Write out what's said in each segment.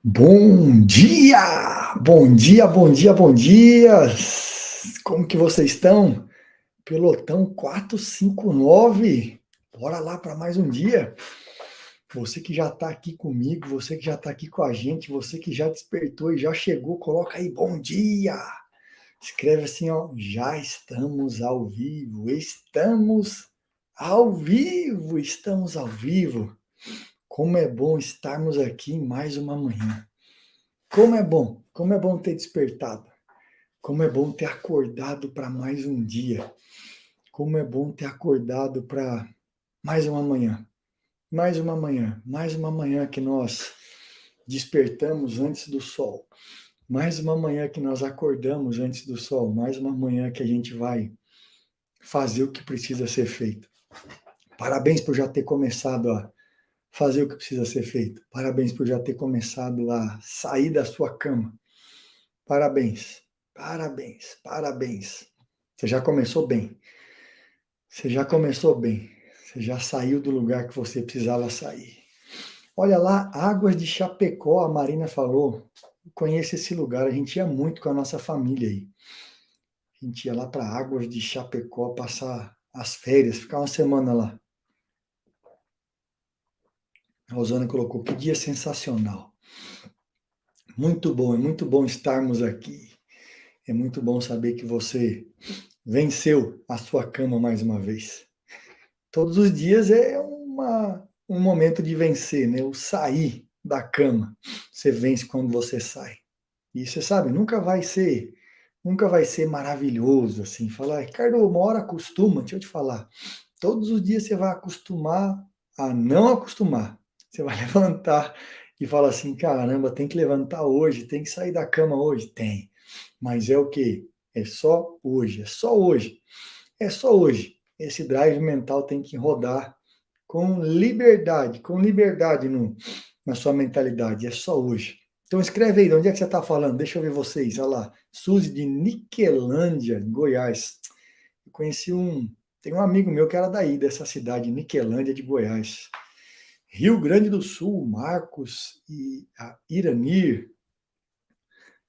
Bom dia! Bom dia, bom dia, bom dia! Como que vocês estão? Pelotão 459. Bora lá para mais um dia. Você que já está aqui comigo, você que já está aqui com a gente, você que já despertou e já chegou, coloca aí bom dia! Escreve assim, ó, já estamos ao vivo, estamos ao vivo, estamos ao vivo. Como é bom estarmos aqui em mais uma manhã. Como é bom ter despertado, como é bom ter acordado para mais um dia, como é bom ter acordado para mais uma manhã, mais uma manhã que nós despertamos antes do sol, mais uma manhã que nós acordamos antes do sol, mais uma manhã que a gente vai fazer o que precisa ser feito. Parabéns por já ter começado a fazer o que precisa ser feito. Parabéns por já ter começado a sair da sua cama. Parabéns, parabéns, parabéns. Você já começou bem. Você já começou bem. Você já saiu do lugar que você precisava sair. Olha lá, Águas de Chapecó, a Marina falou. Eu conheço esse lugar, a gente ia muito com a nossa família aí. A gente ia lá para Águas de Chapecó passar as férias, ficar uma semana lá. A Rosana colocou, que dia sensacional. É muito bom estarmos aqui. É muito bom saber que você venceu a sua cama mais uma vez. Todos os dias é um momento de vencer, né? O sair da cama. Você vence quando você sai. E você sabe, nunca vai ser maravilhoso assim. Falar, Ricardo, uma hora acostuma, deixa eu te falar. Todos os dias você vai acostumar a não acostumar. Você vai levantar e falar assim, caramba, tem que levantar hoje, tem que sair da cama hoje. Tem. Mas é o quê? É só hoje, é só hoje. É só hoje. Esse drive mental tem que rodar com liberdade na sua mentalidade. É só hoje. Então escreve aí, de onde é que você está falando? Deixa eu ver vocês. Olha lá, Suzy de Niquelândia, Goiás. Eu conheci tem um amigo meu que era daí, dessa cidade, Niquelândia de Goiás. Rio Grande do Sul, Marcos e a Iranir.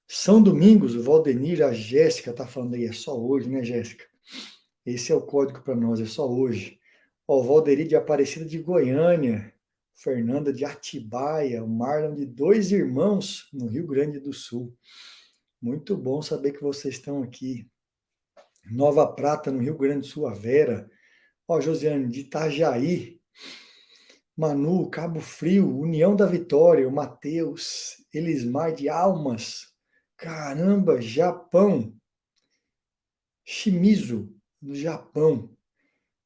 São Domingos, o Valdenir, a Jéssica está falando aí, é só hoje, né, Jéssica? Esse é o código para nós, é só hoje. Ó, o Valderi de Aparecida de Goiânia, Fernanda de Atibaia, o Marlon de Dois Irmãos, no Rio Grande do Sul. Muito bom saber que vocês estão aqui. Nova Prata, no Rio Grande do Sul, a Vera. Ó, Josiane, de Itajaí. Manu, Cabo Frio, União da Vitória, o Matheus, Elismar de Almas. Caramba, Japão. Shimizu, no Japão.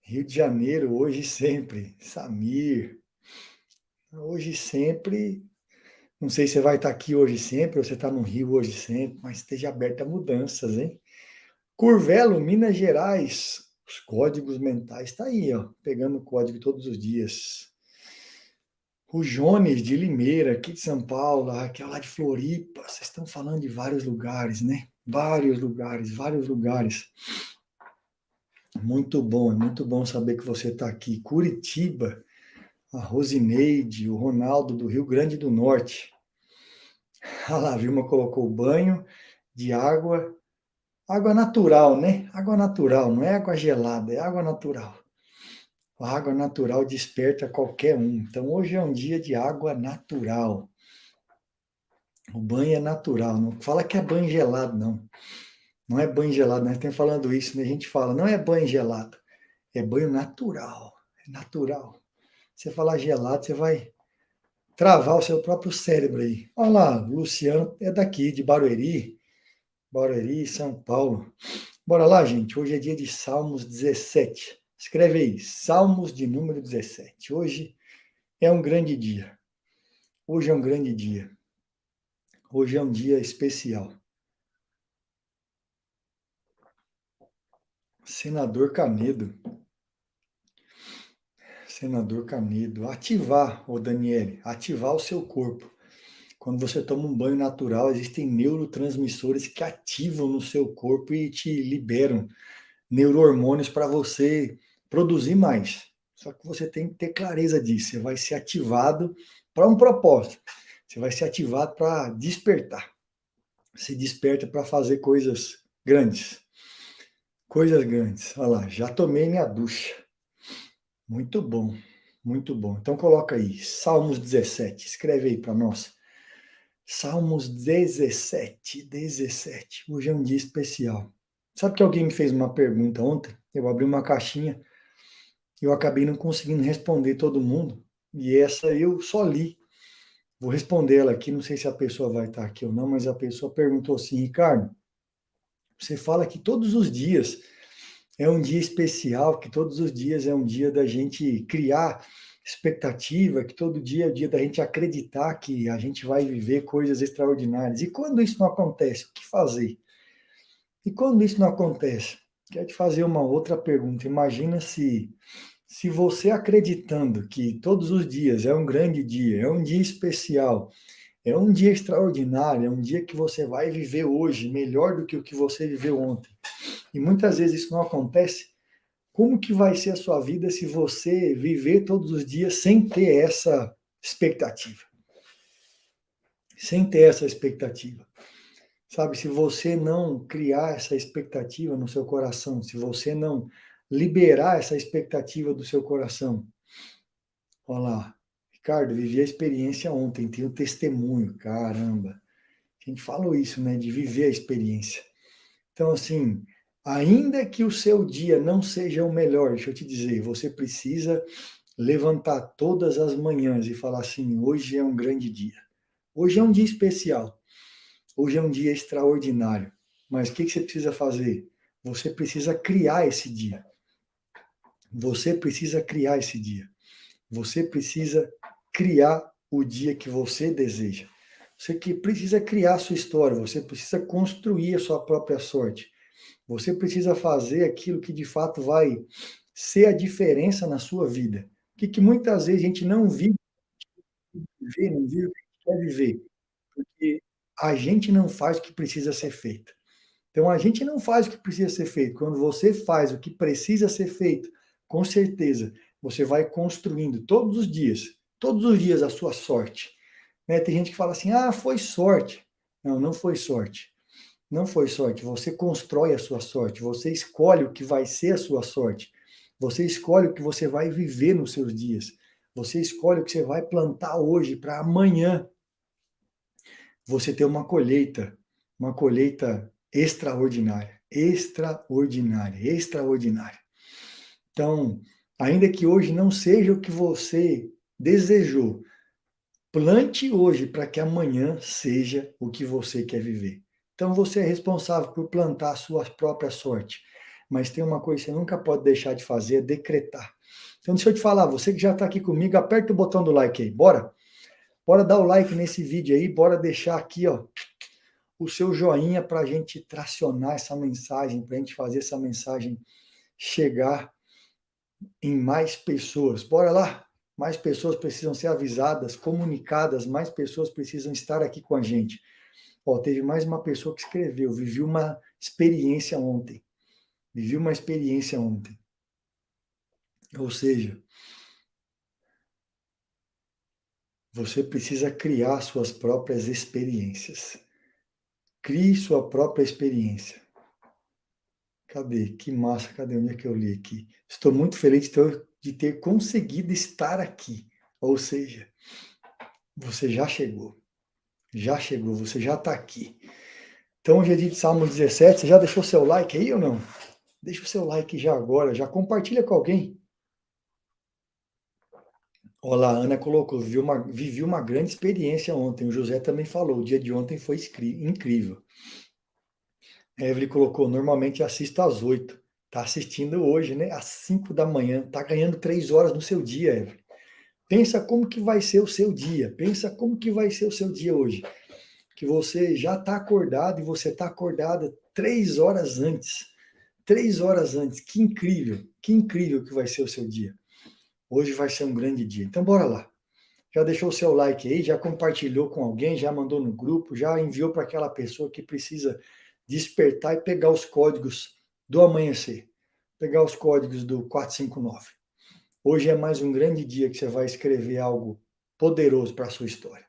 Rio de Janeiro, hoje e sempre. Samir, hoje e sempre. Não sei se você vai estar aqui hoje e sempre, ou você está no Rio hoje e sempre, mas esteja aberto a mudanças, hein? Curvelo, Minas Gerais. Os códigos mentais está aí, ó, pegando o código todos os dias. O Jones de Limeira, aqui de São Paulo, a Raquel lá de Floripa. Vocês estão falando de vários lugares, né? Vários lugares, vários lugares. É muito bom saber que você está aqui. Curitiba, a Rosineide, o Ronaldo do Rio Grande do Norte. A La Vilma colocou banho de água natural, né? Água natural, não é água gelada, é água natural. A água natural desperta qualquer um. Então hoje é um dia de água natural. O banho é natural, não fala que é banho gelado, não. Não é banho gelado, nós estamos falando isso, né? A gente fala, não é banho gelado, é banho natural. É natural. Você falar gelado, você vai travar o seu próprio cérebro aí. Olha lá, o Luciano é daqui, de Barueri, São Paulo. Bora lá, gente. Hoje é dia de Salmos 17. Escreve aí, Salmos de número 17. Hoje é um grande dia. Hoje é um grande dia. Hoje é um dia especial. Senador Canedo. Senador Canedo. Ativar, ô Daniele, ativar o seu corpo. Quando você toma um banho natural, existem neurotransmissores que ativam no seu corpo e te liberam neurohormônios para você produzir mais. Só que você tem que ter clareza disso. Você vai ser ativado para um propósito. Você vai ser ativado para despertar. Se desperta para fazer coisas grandes. Coisas grandes. Olha lá, já tomei minha ducha. Muito bom, muito bom. Então coloca aí, Salmos 17. Escreve aí para nós. Salmos 17, 17. Hoje é um dia especial. Sabe que alguém me fez uma pergunta ontem? Eu abri uma caixinha e eu acabei não conseguindo responder todo mundo. E essa eu só li. Vou responder ela aqui, não sei se a pessoa vai estar aqui ou não, mas a pessoa perguntou assim, Ricardo, você fala que todos os dias é um dia especial, que todos os dias é um dia da gente criar expectativa, que todo dia é o dia da gente acreditar que a gente vai viver coisas extraordinárias. E quando isso não acontece, o que fazer? E quando isso não acontece? Quero te fazer uma outra pergunta. Imagina se você acreditando que todos os dias é um grande dia, é um dia especial, é um dia extraordinário, é um dia que você vai viver hoje melhor do que o que você viveu ontem. E muitas vezes isso não acontece. Como que vai ser a sua vida se você viver todos os dias sem ter essa expectativa? Sem ter essa expectativa. Sabe, se você não criar essa expectativa no seu coração, se você não liberar essa expectativa do seu coração. Olha lá, Ricardo, vivi a experiência ontem, tenho testemunho, caramba. A gente falou isso, né, de viver a experiência. Então, assim, ainda que o seu dia não seja o melhor, deixa eu te dizer, você precisa levantar todas as manhãs e falar assim: hoje é um grande dia. Hoje é um dia especial. Hoje é um dia extraordinário. Mas o que você precisa fazer? Você precisa criar esse dia. Você precisa criar esse dia. Você precisa criar o dia que você deseja. Você que precisa criar a sua história, você precisa construir a sua própria sorte. Você precisa fazer aquilo que de fato vai ser a diferença na sua vida. Que muitas vezes a gente não vive, não vive o que quer viver, porque a gente não faz o que precisa ser feito. Então a gente não faz o que precisa ser feito. Quando você faz o que precisa ser feito, com certeza você vai construindo todos os dias a sua sorte. Né? Tem gente que fala assim: ah, foi sorte. Não, não foi sorte. Não foi sorte. Você constrói a sua sorte. Você escolhe o que vai ser a sua sorte. Você escolhe o que você vai viver nos seus dias. Você escolhe o que você vai plantar hoje para amanhã você ter uma colheita extraordinária, extraordinária, extraordinária. Então, ainda que hoje não seja o que você desejou, plante hoje para que amanhã seja o que você quer viver. Então, você é responsável por plantar a sua própria sorte. Mas tem uma coisa que você nunca pode deixar de fazer, é decretar. Então, deixa eu te falar, você que já está aqui comigo, aperta o botão do like aí, bora? Bora dar o like nesse vídeo aí, bora deixar aqui, ó, o seu joinha para a gente tracionar essa mensagem, para a gente fazer essa mensagem chegar em mais pessoas. Bora lá! Mais pessoas precisam ser avisadas, comunicadas, mais pessoas precisam estar aqui com a gente. Ó, teve mais uma pessoa que escreveu, vivi uma experiência ontem. Vivi uma experiência ontem. Ou seja, você precisa criar suas próprias experiências. Crie sua própria experiência. Cadê? Que massa, cadê? Onde é que eu li aqui? Estou muito feliz de ter conseguido estar aqui. Ou seja, você já chegou, você já está aqui. Então, hoje é dia de Salmo 17, você já deixou seu like aí ou não? Deixa o seu like já agora, já compartilha com alguém. Olha lá, a Ana colocou, vivi uma grande experiência ontem. O José também falou, o dia de ontem foi incrível. A Evelyn colocou, normalmente assisto às 8. Está assistindo hoje, né? Às 5 da manhã. Está ganhando 3 horas no seu dia, Evelyn. Pensa como que vai ser o seu dia. Pensa como que vai ser o seu dia hoje. Que você já está acordado e você está acordada 3 horas antes. 3 horas antes. Que incrível que vai ser o seu dia. Hoje vai ser um grande dia. Então, bora lá. Já deixou o seu like aí, já compartilhou com alguém, já mandou no grupo, já enviou para aquela pessoa que precisa despertar e pegar os códigos do amanhecer. Pegar os códigos do 459. Hoje é mais um grande dia que você vai escrever algo poderoso para a sua história.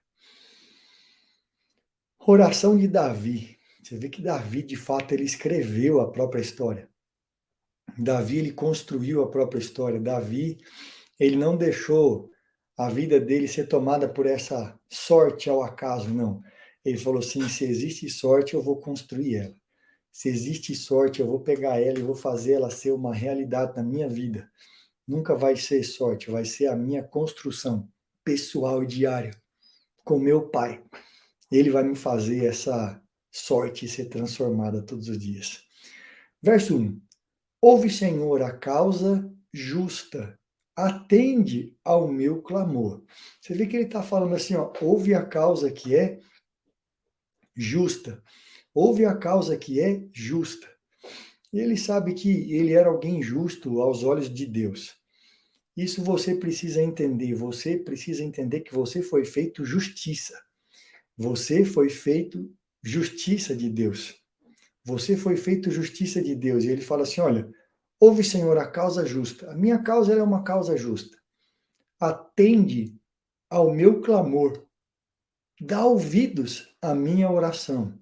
Oração de Davi. Você vê que Davi, de fato, ele escreveu a própria história. Davi, ele construiu a própria história. Davi, ele não deixou a vida dele ser tomada por essa sorte ao acaso, não. Ele falou assim, se existe sorte, eu vou construir ela. Se existe sorte, eu vou pegar ela e vou fazer ela ser uma realidade na minha vida. Nunca vai ser sorte, vai ser a minha construção pessoal e diária com meu pai. Ele vai me fazer essa sorte ser transformada todos os dias. Verso 1. Ouve, Senhor, a causa justa, atende ao meu clamor. Você vê que ele está falando assim, ó, ouve a causa que é justa. Ouve a causa que é justa. E ele sabe que ele era alguém justo aos olhos de Deus. Isso você precisa entender. Você precisa entender que você foi feito justiça. Você foi feito justiça de Deus. Você foi feito justiça de Deus. E ele fala assim, olha, ouve, Senhor, a causa justa. A minha causa é uma causa justa. Atende ao meu clamor. Dá ouvidos à minha oração,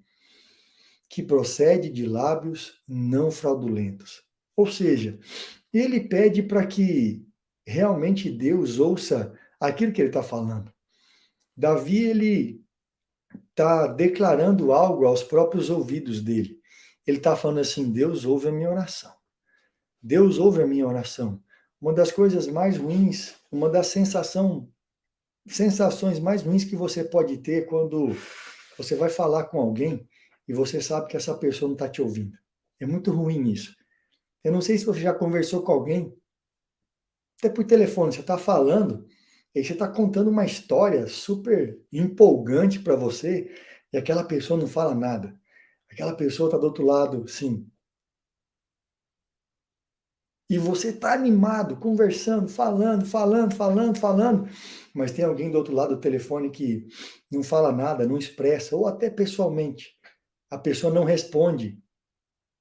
que procede de lábios não fraudulentos. Ou seja, ele pede para que realmente Deus ouça aquilo que ele está falando. Davi, ele está declarando algo aos próprios ouvidos dele. Ele está falando assim, Deus ouve a minha oração. Deus ouve a minha oração. Uma das coisas mais ruins, uma das sensações mais ruins que você pode ter quando você vai falar com alguém e você sabe que essa pessoa não está te ouvindo. É muito ruim isso. Eu não sei se você já conversou com alguém, até por telefone, você está falando, e você está contando uma história super empolgante para você, e aquela pessoa não fala nada. Aquela pessoa está do outro lado, sim. E você está animado, conversando, falando, mas tem alguém do outro lado do telefone que não fala nada, não expressa, ou até pessoalmente. A pessoa não responde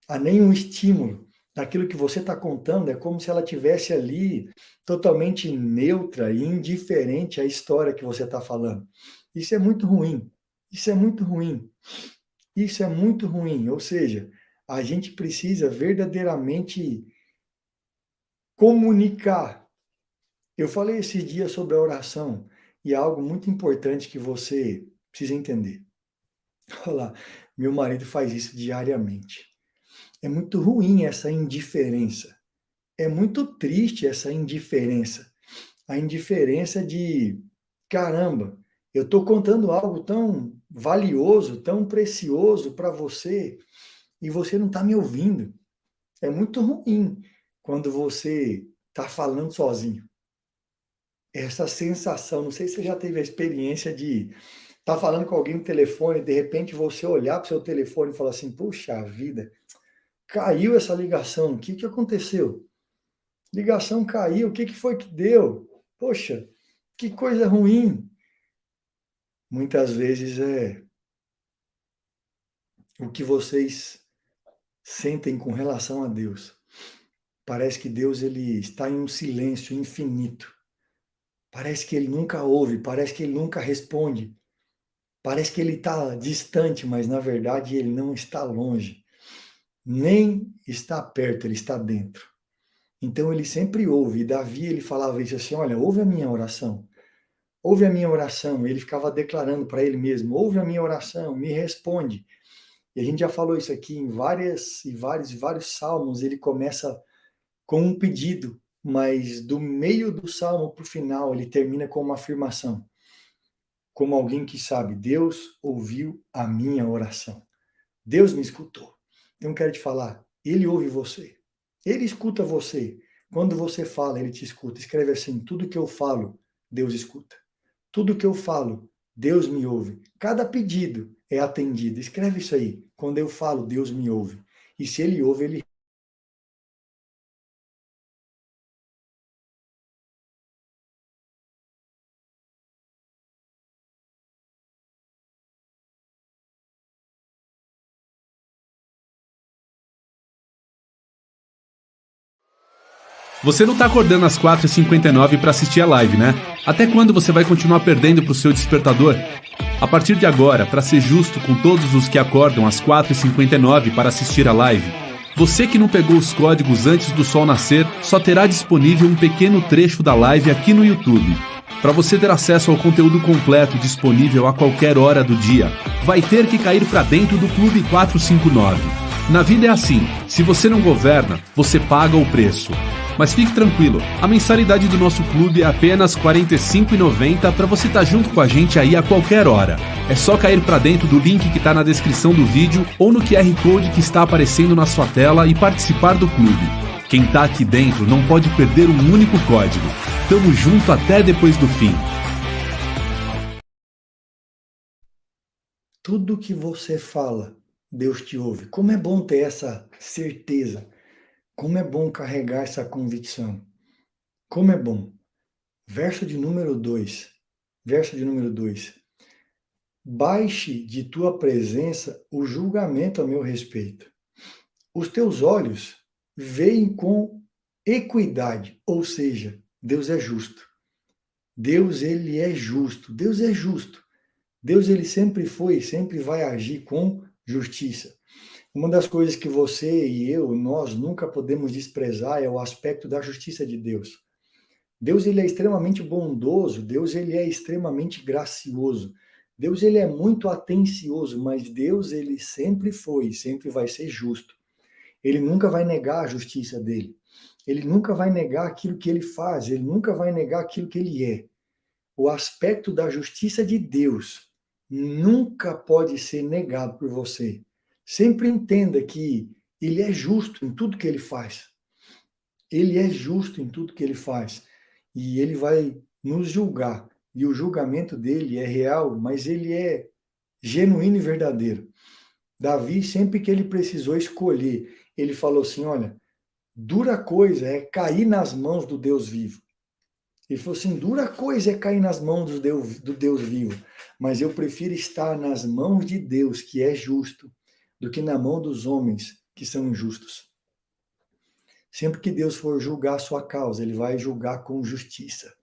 a nenhum estímulo daquilo que você está contando, é como se ela tivesse ali totalmente neutra e indiferente à história que você está falando. Isso é muito ruim. Isso é muito ruim. Isso é muito ruim. Ou seja, a gente precisa verdadeiramente comunicar. Eu falei esses dias sobre a oração e é algo muito importante que você precisa entender. Olha lá, meu marido faz isso diariamente. É muito ruim essa indiferença. É muito triste essa indiferença. A indiferença de, caramba, eu estou contando algo tão valioso, tão precioso para você e você não está me ouvindo. É muito ruim quando você está falando sozinho. Essa sensação, não sei se você já teve a experiência de estar falando com alguém no telefone e de repente você olhar para o seu telefone e falar assim, puxa vida, caiu essa ligação, o que aconteceu? Ligação caiu, o que foi que deu? Poxa, que coisa ruim. Muitas vezes é o que vocês sentem com relação a Deus. Parece que Deus ele está em um silêncio infinito. Parece que ele nunca ouve, parece que ele nunca responde. Parece que ele está distante, mas na verdade ele não está longe. Nem está perto, ele está dentro. Então ele sempre ouve. E Davi ele falava isso assim, olha, ouve a minha oração. Ouve a minha oração. Ele ficava declarando para ele mesmo, ouve a minha oração, me responde. E a gente já falou isso aqui em vários salmos, ele começa com um pedido, mas do meio do salmo para o final, ele termina com uma afirmação. Como alguém que sabe, Deus ouviu a minha oração. Deus me escutou. Então eu quero te falar, ele ouve você. Ele escuta você. Quando você fala, ele te escuta. Escreve assim, tudo que eu falo, Deus escuta. Tudo que eu falo, Deus me ouve. Cada pedido é atendido. Escreve isso aí. Quando eu falo, Deus me ouve. E se ele ouve, ele... Você não tá acordando às 4h59 para assistir a live, né? Até quando você vai continuar perdendo pro seu despertador? A partir de agora, para ser justo com todos os que acordam às 4h59 para assistir a live, você que não pegou os códigos antes do sol nascer, só terá disponível um pequeno trecho da live aqui no YouTube. Para você ter acesso ao conteúdo completo disponível a qualquer hora do dia, vai ter que cair para dentro do Clube 459. Na vida é assim, se você não governa, você paga o preço. Mas fique tranquilo, a mensalidade do nosso clube é apenas R$ 45,90 para você estar junto com a gente aí a qualquer hora. É só cair para dentro do link que está na descrição do vídeo ou no QR Code que está aparecendo na sua tela e participar do clube. Quem tá aqui dentro não pode perder um único código. Tamo junto até depois do fim. Tudo que você fala, Deus te ouve. Como é bom ter essa certeza. Como é bom carregar essa convicção. Como é bom. Verso de número 2. Verso de número 2. Baixe de tua presença o julgamento a meu respeito. Os teus olhos veem com equidade, ou seja, Deus é justo. Deus, ele é justo. Deus é justo. Deus, ele sempre foi e sempre vai agir com justiça. Uma das coisas que você e eu, nós nunca podemos desprezar é o aspecto da justiça de Deus. Deus, ele é extremamente bondoso, Deus, ele é extremamente gracioso. Deus, ele é muito atencioso, mas Deus, ele sempre foi e sempre vai ser justo. Ele nunca vai negar a justiça dele. Ele nunca vai negar aquilo que ele faz, ele nunca vai negar aquilo que ele é. O aspecto da justiça de Deus nunca pode ser negado por você. Sempre entenda que ele é justo em tudo que ele faz. Ele é justo em tudo que ele faz. E ele vai nos julgar. E o julgamento dele é real, mas ele é genuíno e verdadeiro. Davi, sempre que ele precisou escolher, ele falou assim, olha, dura coisa é cair nas mãos do Deus vivo. Ele falou assim, dura coisa é cair nas mãos do Deus vivo, mas eu prefiro estar nas mãos de Deus, que é justo, do que na mão dos homens, que são injustos. Sempre que Deus for julgar a sua causa, ele vai julgar com justiça.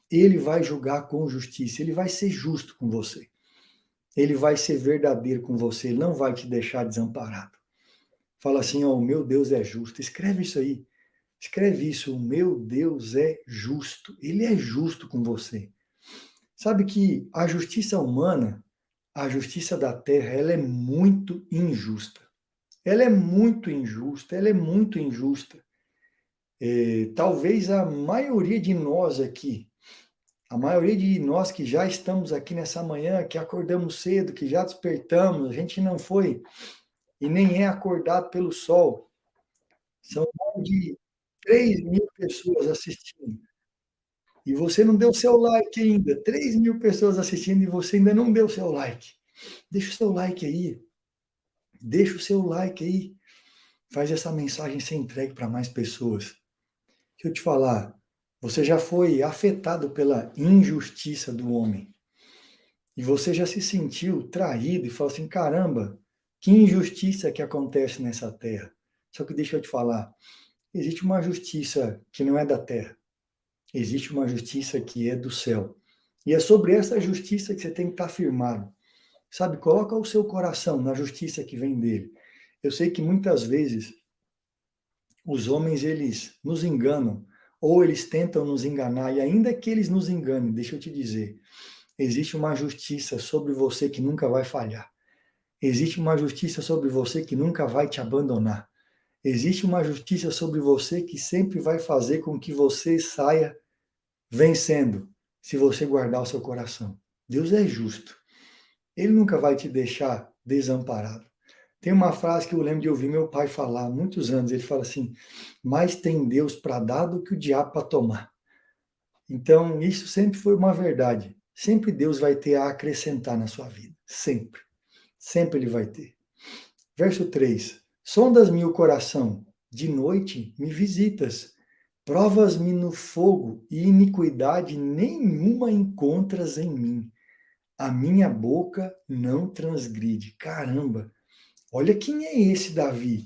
Ele vai julgar com justiça, ele vai ser justo com você. Ele vai ser verdadeiro com você, ele não vai te deixar desamparado. Fala assim, ó, o meu Deus é justo. Escreve isso aí. Escreve isso, o meu Deus é justo. Ele é justo com você. Sabe que a justiça humana, a justiça da terra, ela é muito injusta. Ela é muito injusta, ela é muito injusta. Talvez a maioria de nós aqui, a maioria de nós que já estamos aqui nessa manhã, que acordamos cedo, que já despertamos, a gente não foi e nem é acordado pelo sol. São mais de 3.000 pessoas assistindo. E você não deu seu like ainda. 3.000 pessoas assistindo e você ainda não deu seu like. Deixa o seu like aí. Deixa o seu like aí. Faz essa mensagem ser entregue para mais pessoas. Deixa eu te falar. Você já foi afetado pela injustiça do homem. E você já se sentiu traído e falou assim, caramba, que injustiça que acontece nessa terra. Só que deixa eu te falar. Existe uma justiça que não é da terra. Existe uma justiça que é do céu. E é sobre essa justiça que você tem que estar firmado. Sabe, coloca o seu coração na justiça que vem dele. Eu sei que muitas vezes os homens, eles nos enganam, ou eles tentam nos enganar, e ainda que eles nos enganem, deixa eu te dizer, existe uma justiça sobre você que nunca vai falhar. Existe uma justiça sobre você que nunca vai te abandonar. Existe uma justiça sobre você que sempre vai fazer com que você saia vencendo, se você guardar o seu coração. Deus é justo. Ele nunca vai te deixar desamparado. Tem uma frase que eu lembro de ouvir meu pai falar há muitos anos. Ele fala assim, mais tem Deus para dar do que o diabo para tomar. Então, isso sempre foi uma verdade. Sempre Deus vai ter a acrescentar na sua vida. Sempre. Sempre Ele vai ter. Verso 3. Sondas-me o coração, de noite me visitas. Provas-me no fogo, e iniquidade nenhuma encontras em mim. A minha boca não transgride. Caramba! Olha quem é esse Davi.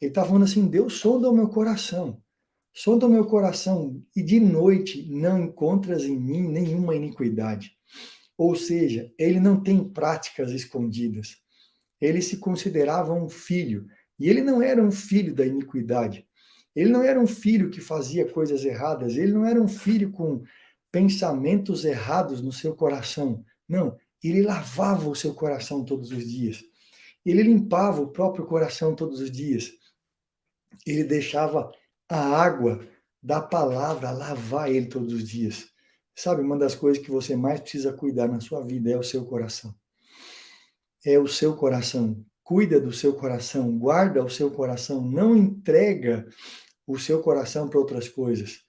Ele está falando assim, Deus sonda o meu coração. Sonda o meu coração, e de noite não encontras em mim nenhuma iniquidade. Ou seja, ele não tem práticas escondidas. Ele se considerava um filho. E ele não era um filho da iniquidade. Ele não era um filho que fazia coisas erradas. Ele não era um filho com pensamentos errados no seu coração. Não, ele lavava o seu coração todos os dias. Ele limpava o próprio coração todos os dias. Ele deixava a água da palavra lavar ele todos os dias. Sabe, uma das coisas que você mais precisa cuidar na sua vida é o seu coração. É o seu coração. Cuida do seu coração, guarda o seu coração, não entrega o seu coração para outras coisas.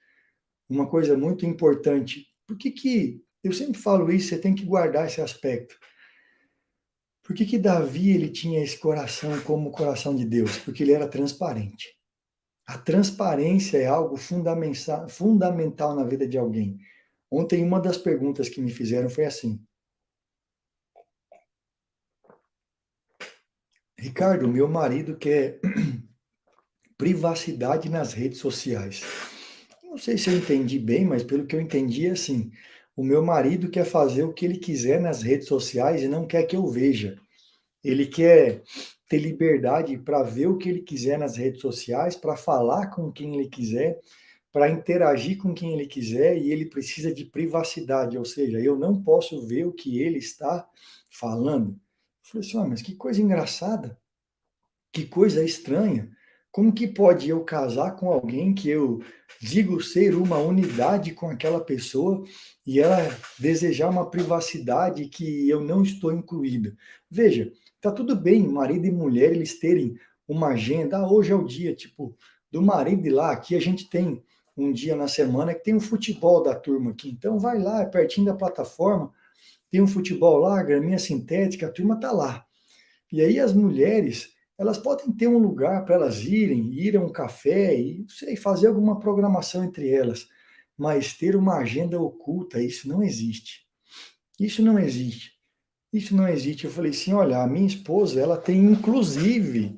Uma coisa muito importante. Por que eu sempre falo isso, você tem que guardar esse aspecto. Por que Davi ele tinha esse coração como o coração de Deus? Porque ele era transparente. A transparência é algo fundamental na vida de alguém. Ontem, uma das perguntas que me fizeram foi assim: Ricardo, meu marido quer privacidade nas redes sociais. Não sei se eu entendi bem, mas pelo que eu entendi é assim: o meu marido quer fazer o que ele quiser nas redes sociais e não quer que eu veja. Ele quer ter liberdade para ver o que ele quiser nas redes sociais, para falar com quem ele quiser, para interagir com quem ele quiser, e ele precisa de privacidade, ou seja, eu não posso ver o que ele está falando. Eu falei assim, mas que coisa engraçada, que coisa estranha. Como que pode eu casar com alguém que eu digo ser uma unidade com aquela pessoa e ela desejar uma privacidade que eu não estou incluída? Veja, tá tudo bem, marido e mulher, eles terem uma agenda, hoje é o dia, tipo, do marido ir lá, aqui a gente tem um dia na semana que tem um futebol da turma aqui, então vai lá, é pertinho da plataforma, tem um futebol lá, graminha sintética, a turma tá lá. E aí as mulheres, elas podem ter um lugar para elas ir a um café e, sei, fazer alguma programação entre elas, mas ter uma agenda oculta, isso não existe. Isso não existe. Isso não existe. Eu falei assim, olha, a minha esposa, ela tem inclusive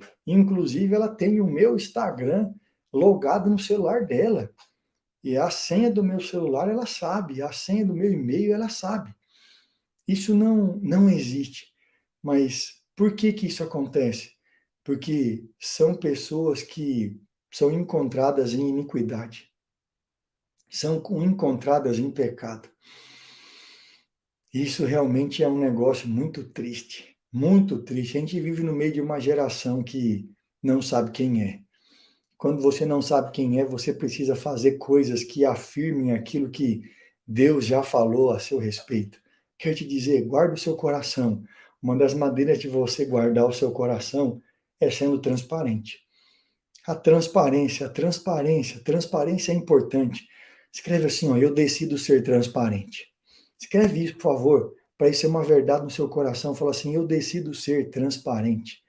ela tem o meu Instagram logado no celular dela. E a senha do meu celular ela sabe, a senha do meu e-mail ela sabe. Isso não existe. Mas por que isso acontece? Porque são pessoas que são encontradas em iniquidade, são encontradas em pecado. Isso realmente é um negócio muito triste, muito triste. A gente vive no meio de uma geração que não sabe quem é. Quando você não sabe quem é, você precisa fazer coisas que afirmem aquilo que Deus já falou a seu respeito. Quer te dizer, guarda o seu coração. Uma das maneiras de você guardar o seu coração é sendo transparente. Transparência é importante. Escreve assim, ó, eu decido ser transparente. Escreve isso, por favor, para isso ser uma verdade no seu coração. Fala assim, eu decido ser transparente.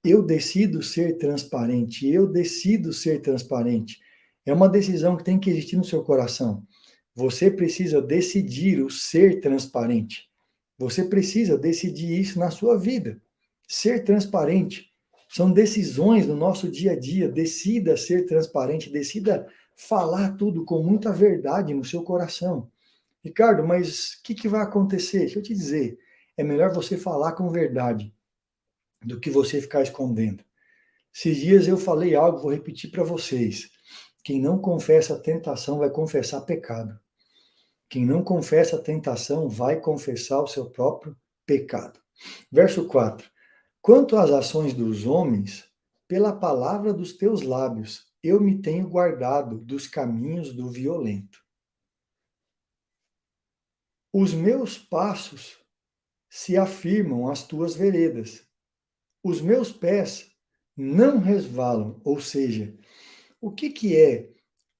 Eu decido ser transparente. Eu decido ser transparente. É uma decisão que tem que existir no seu coração. Você precisa decidir o ser transparente. Você precisa decidir isso na sua vida. Ser transparente. São decisões no nosso dia a dia. Decida ser transparente. Decida falar tudo com muita verdade no seu coração. Ricardo, mas o que vai acontecer? Deixa eu te dizer. É melhor você falar com verdade do que você ficar escondendo. Esses dias eu falei algo, vou repetir para vocês. Quem não confessa a tentação vai confessar pecado. Quem não confessa a tentação vai confessar o seu próprio pecado. Verso 4. Quanto às ações dos homens, pela palavra dos teus lábios, eu me tenho guardado dos caminhos do violento. Os meus passos se afirmam às tuas veredas. Os meus pés não resvalam, ou seja, o que é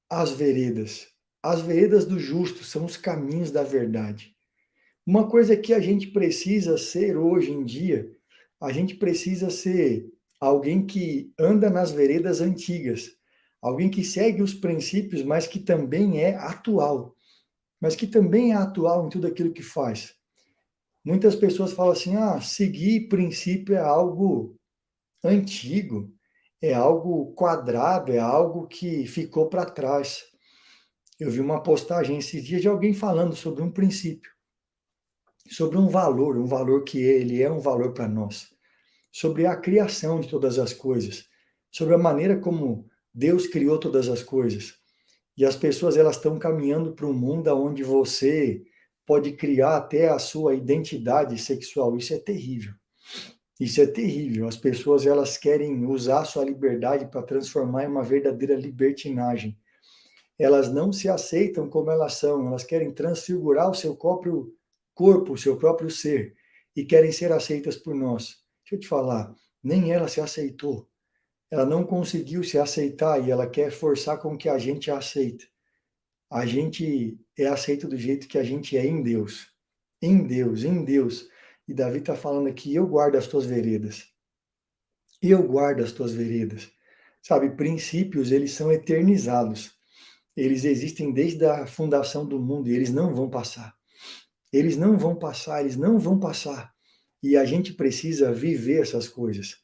as veredas? As veredas do justo são os caminhos da verdade. Uma coisa que a gente precisa ser hoje em dia, a gente precisa ser alguém que anda nas veredas antigas, alguém que segue os princípios, mas que também é atual, em tudo aquilo que faz. Muitas pessoas falam assim, seguir princípio é algo antigo, é algo quadrado, é algo que ficou para trás. Eu vi uma postagem esses dias de alguém falando sobre um princípio. sobre um valor que ele é um valor para nós, sobre a criação de todas as coisas, sobre a maneira como Deus criou todas as coisas. E as pessoas elas estão caminhando para um mundo onde você pode criar até a sua identidade sexual. Isso é terrível. Isso é terrível. As pessoas elas querem usar a sua liberdade para transformar em uma verdadeira libertinagem. Elas não se aceitam como elas são, elas querem transfigurar o seu próprio corpo, o seu próprio ser, e querem ser aceitas por nós. Deixa eu te falar, nem ela se aceitou. Ela não conseguiu se aceitar e ela quer forçar com que a gente a aceite. A gente é aceito do jeito que a gente é em Deus. Em Deus, em Deus. E Davi está falando aqui, eu guardo as tuas veredas. Eu guardo as tuas veredas. Sabe, princípios, eles são eternizados. Eles existem desde a fundação do mundo e eles não vão passar. Eles não vão passar, eles não vão passar. E a gente precisa viver essas coisas.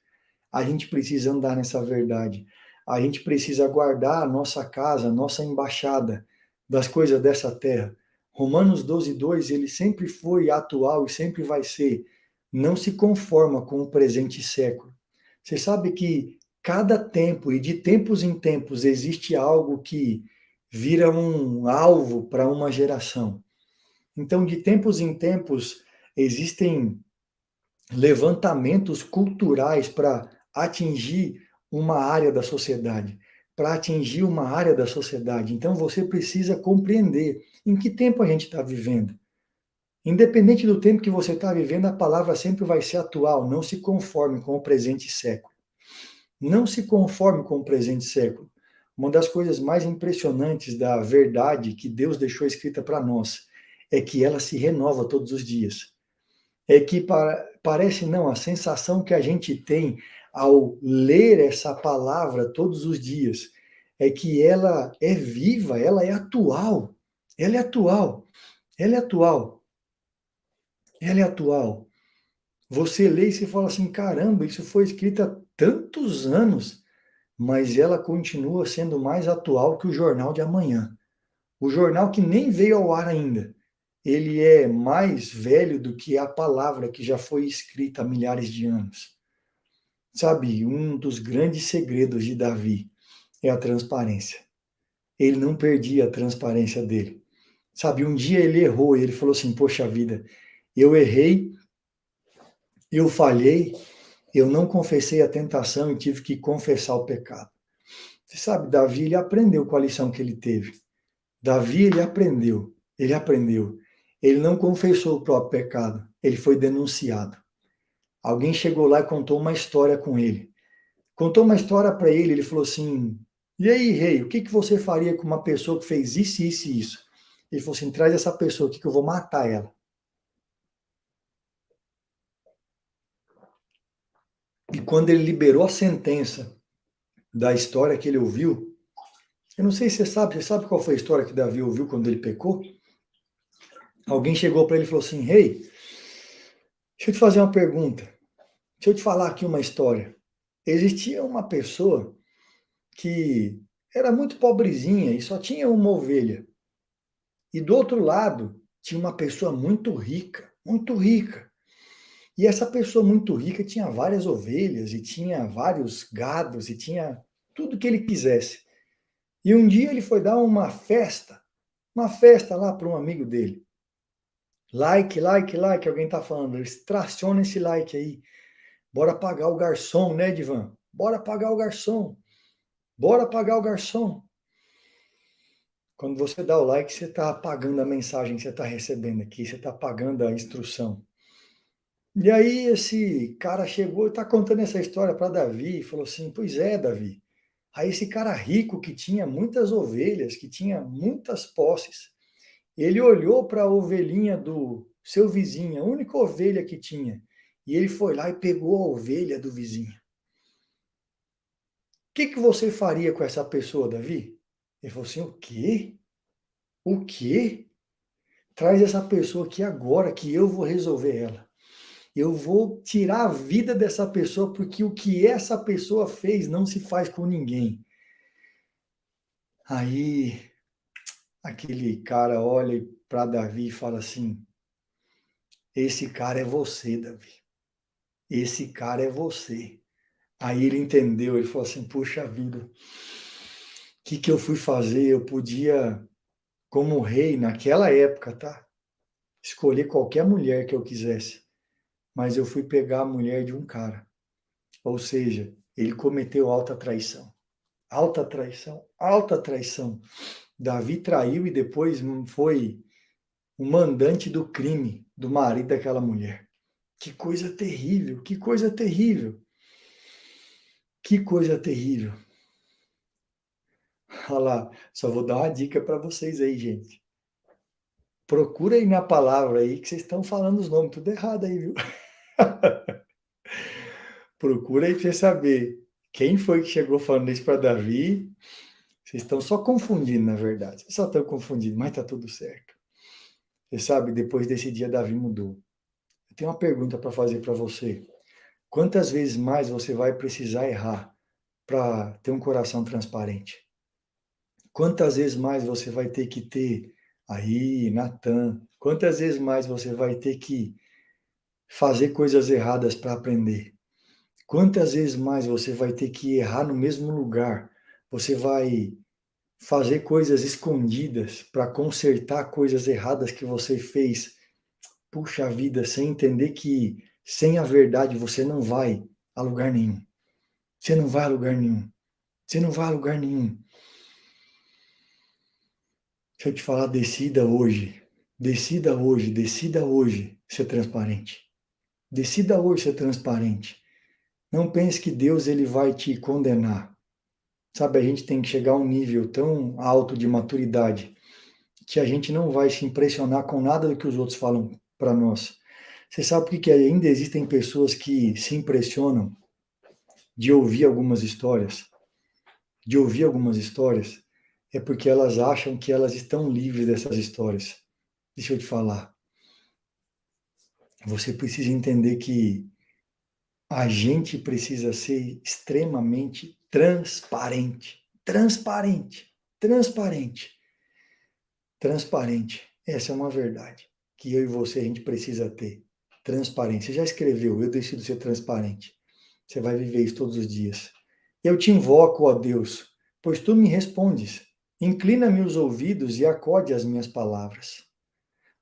A gente precisa andar nessa verdade. A gente precisa guardar a nossa casa, a nossa embaixada das coisas dessa terra. Romanos 12:2, ele sempre foi atual e sempre vai ser. Não se conforma com o presente século. Você sabe que cada tempo e de tempos em tempos existe algo que vira um alvo para uma geração. Então, de tempos em tempos, existem levantamentos culturais para atingir uma área da sociedade, para atingir uma área da sociedade. Então, você precisa compreender em que tempo a gente está vivendo. Independente do tempo que você está vivendo, a palavra sempre vai ser atual. Não se conforme com o presente século. Não se conforme com o presente século. Uma das coisas mais impressionantes da verdade que Deus deixou escrita para nós é que ela se renova todos os dias. É que parece não, a sensação que a gente tem ao ler essa palavra todos os dias é que ela é viva, ela é atual. Ela é atual. Ela é atual. Ela é atual. Você lê e você fala assim, caramba, isso foi escrito há tantos anos, mas ela continua sendo mais atual que o jornal de amanhã. O jornal que nem veio ao ar ainda. Ele é mais velho do que a palavra que já foi escrita há milhares de anos. Sabe, um dos grandes segredos de Davi é a transparência. Ele não perdia a transparência dele. Sabe, um dia ele errou e ele falou assim: poxa vida, eu errei, eu falhei, eu não confessei a tentação e tive que confessar o pecado. Você sabe, Davi, ele aprendeu com a lição que ele teve. Davi, ele aprendeu, ele aprendeu. Ele não confessou o próprio pecado, ele foi denunciado. Alguém chegou lá e contou uma história com ele. Contou uma história para ele, ele falou assim: e aí, rei, o que você faria com uma pessoa que fez isso, isso e isso? Ele falou assim: traz essa pessoa aqui que eu vou matar ela. E quando ele liberou a sentença da história que ele ouviu, eu não sei se você sabe qual foi a história que Davi ouviu quando ele pecou? Alguém chegou para ele e falou assim: rei, deixa eu te fazer uma pergunta. Deixa eu te falar aqui uma história. Existia uma pessoa que era muito pobrezinha e só tinha uma ovelha. E do outro lado tinha uma pessoa muito rica, muito rica. E essa pessoa muito rica tinha várias ovelhas e tinha vários gados e tinha tudo que ele quisesse. E um dia ele foi dar uma festa lá para um amigo dele. Like, like, like, alguém tá falando, extraciona esse like aí. Bora pagar o garçom, né, Divan? Bora pagar o garçom. Bora pagar o garçom. Quando você dá o like, você está apagando a mensagem que você está recebendo aqui, você está apagando a instrução. E aí esse cara chegou e está contando essa história para Davi e falou assim: pois é, Davi. Aí esse cara rico que tinha muitas ovelhas, que tinha muitas posses, ele olhou para a ovelhinha do seu vizinho, a única ovelha que tinha, e ele foi lá e pegou a ovelha do vizinho. O que você faria com essa pessoa, Davi? Ele falou assim: o quê? O quê? Traz essa pessoa aqui agora que eu vou resolver ela. Eu vou tirar a vida dessa pessoa porque o que essa pessoa fez não se faz com ninguém. Aí aquele cara olha para Davi e fala assim: esse cara é você, Davi. Esse cara é você. Aí ele entendeu, ele falou assim, puxa vida, o que eu fui fazer? Eu podia, como rei, naquela época, tá? Escolher qualquer mulher que eu quisesse. Mas eu fui pegar a mulher de um cara. Ou seja, ele cometeu alta traição. Alta traição, alta traição. Davi traiu e depois foi o mandante do crime do marido daquela mulher. Que coisa terrível, que coisa terrível. Que coisa terrível. Olha lá, só vou dar uma dica para vocês aí, gente. Procura aí na palavra aí que vocês estão falando os nomes tudo errado aí, viu? Procura aí para você saber quem foi que chegou falando isso para Davi. Vocês estão só confundindo, na verdade. Vocês só estão confundindo, mas tá tudo certo. Você sabe, depois desse dia, Davi mudou. Eu tenho uma pergunta para fazer para você. Quantas vezes mais você vai precisar errar para ter um coração transparente? Quantas vezes mais você vai ter que ter aí, Natan? Quantas vezes mais você vai ter que fazer coisas erradas para aprender? Quantas vezes mais você vai ter que errar no mesmo lugar? Você vai fazer coisas escondidas para consertar coisas erradas que você fez. Puxa vida, sem entender que sem a verdade você não vai a lugar nenhum. Você não vai a lugar nenhum. Você não vai a lugar nenhum. Deixa eu te falar, decida hoje. Decida hoje, decida hoje ser transparente. Decida hoje ser transparente. Não pense que Deus ele vai te condenar. Sabe, a gente tem que chegar a um nível tão alto de maturidade que a gente não vai se impressionar com nada do que os outros falam para nós. Você sabe por que ainda existem pessoas que se impressionam de ouvir algumas histórias? De ouvir algumas histórias? É porque elas acham que elas estão livres dessas histórias. Deixa eu te falar. Você precisa entender que a gente precisa ser extremamente transparente. Transparente. Transparente. Transparente. Essa é uma verdade que eu e você a gente precisa ter. Transparente. Você já escreveu, eu decido ser transparente. Você vai viver isso todos os dias. Eu te invoco, ó Deus, pois tu me respondes. Inclina-me os ouvidos e acode às minhas palavras.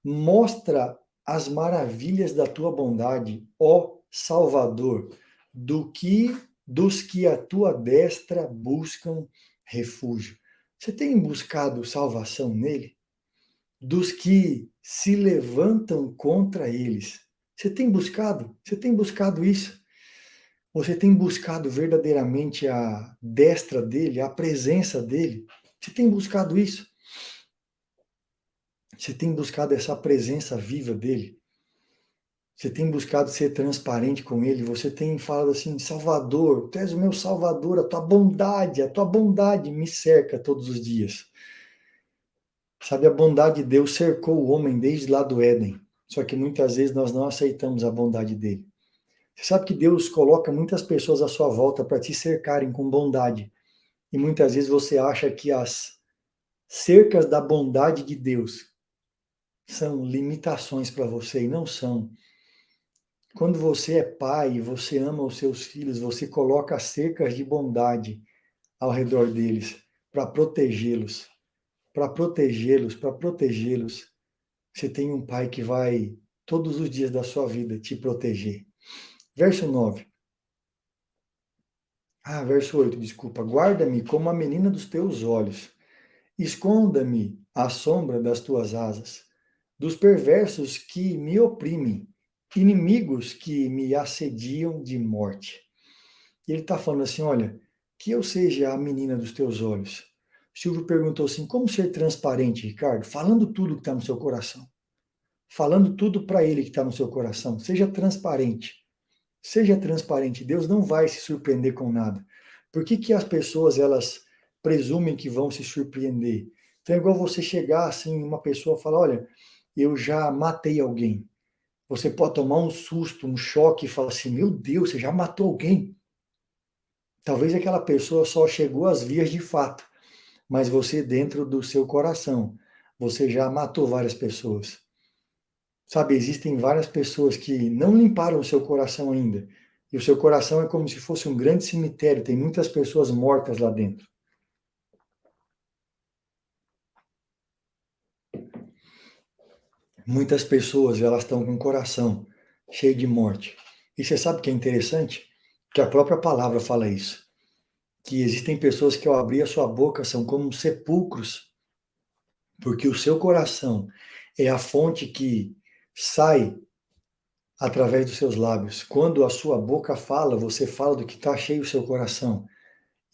Mostra as maravilhas da tua bondade, ó Salvador, dos que a tua destra buscam refúgio. Você tem buscado salvação nele? Dos que se levantam contra eles. Você tem buscado? Você tem buscado isso? Você tem buscado verdadeiramente a destra dele, a presença dele? Você tem buscado isso? Você tem buscado essa presença viva dele? Você tem buscado ser transparente com ele? Você tem falado assim, Salvador, tu és o meu Salvador, a tua bondade me cerca todos os dias. Sabe, a bondade de Deus cercou o homem desde lá do Éden. Só que muitas vezes nós não aceitamos a bondade dele. Você sabe que Deus coloca muitas pessoas à sua volta para te cercarem com bondade. E muitas vezes você acha que as cercas da bondade de Deus são limitações para você, e não são. Quando você é pai e você ama os seus filhos, você coloca cercas de bondade ao redor deles para protegê-los, para protegê-los, para protegê-los. Você tem um pai que vai todos os dias da sua vida te proteger. Verso 9. Verso 8, desculpa. Guarda-me como a menina dos teus olhos. Esconda-me à sombra das tuas asas, dos perversos que me oprimem, inimigos que me assediam de morte. Ele está falando assim, olha, que eu seja a menina dos teus olhos. Silvio perguntou assim, como ser transparente, Ricardo? Falando tudo que está no seu coração. Falando tudo para ele que está no seu coração. Seja transparente. Seja transparente. Deus não vai se surpreender com nada. Por que as pessoas, elas presumem que vão se surpreender? Então é igual você chegar assim, uma pessoa falar, olha, eu já matei alguém. Você pode tomar um susto, um choque e falar assim, meu Deus, você já matou alguém? Talvez aquela pessoa só chegou às vias de fato, mas você dentro do seu coração, você já matou várias pessoas. Sabe, existem várias pessoas que não limparam o seu coração ainda. E o seu coração é como se fosse um grande cemitério, tem muitas pessoas mortas lá dentro. Muitas pessoas, elas estão com o coração cheio de morte. E você sabe o que é interessante? Que a própria palavra fala isso. Que existem pessoas que ao abrir a sua boca são como sepulcros, porque o seu coração é a fonte que sai através dos seus lábios. Quando a sua boca fala, você fala do que está cheio o seu coração.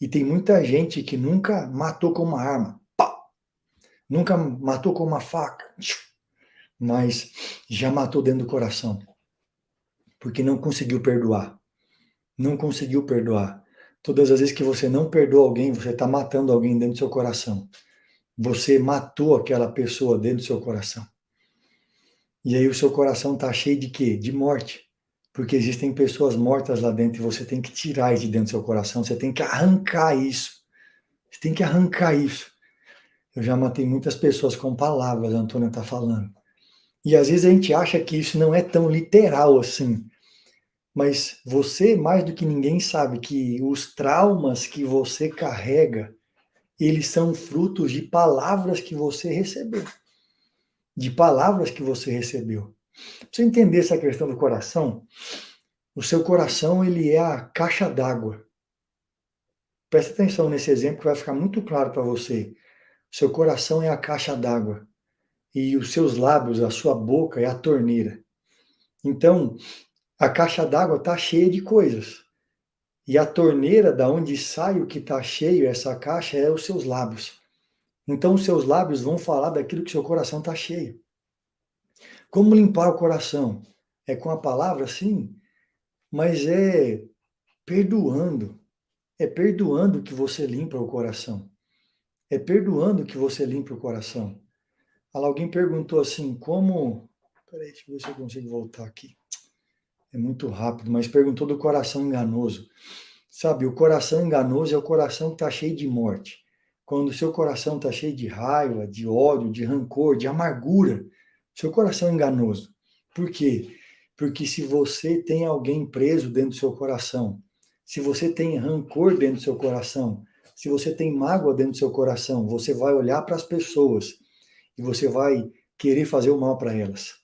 E tem muita gente que nunca matou com uma arma, pá! Nunca matou com uma faca, mas já matou dentro do coração, porque não conseguiu perdoar. Não conseguiu perdoar. Todas as vezes que você não perdoa alguém, você está matando alguém dentro do seu coração. Você matou aquela pessoa dentro do seu coração. E aí o seu coração está cheio de quê? De morte. Porque existem pessoas mortas lá dentro e você tem que tirar isso de dentro do seu coração, você tem que arrancar isso. Você tem que arrancar isso. Eu já matei muitas pessoas com palavras, a Antônia está falando. E às vezes a gente acha que isso não é tão literal assim. Mas você, mais do que ninguém, sabe que os traumas que você carrega, eles são frutos de palavras que você recebeu. De palavras que você recebeu. Pra você entender essa questão do coração, o seu coração, ele é a caixa d'água. Presta atenção nesse exemplo que vai ficar muito claro para você. O seu coração é a caixa d'água. E os seus lábios, a sua boca é a torneira. Então, a caixa d'água está cheia de coisas. E a torneira, da onde sai o que está cheio, essa caixa, é os seus lábios. Então, os seus lábios vão falar daquilo que seu coração está cheio. Como limpar o coração? É com a palavra, sim, mas é perdoando. É perdoando que você limpa o coração. É perdoando que você limpa o coração. Alguém perguntou assim, como... Peraí, deixa eu ver se eu consigo voltar aqui. É muito rápido, mas perguntou do coração enganoso. Sabe, o coração enganoso é o coração que está cheio de morte. Quando o seu coração está cheio de raiva, de ódio, de rancor, de amargura, seu coração é enganoso. Por quê? Porque se você tem alguém preso dentro do seu coração, se você tem rancor dentro do seu coração, se você tem mágoa dentro do seu coração, você vai olhar para as pessoas e você vai querer fazer o mal para elas.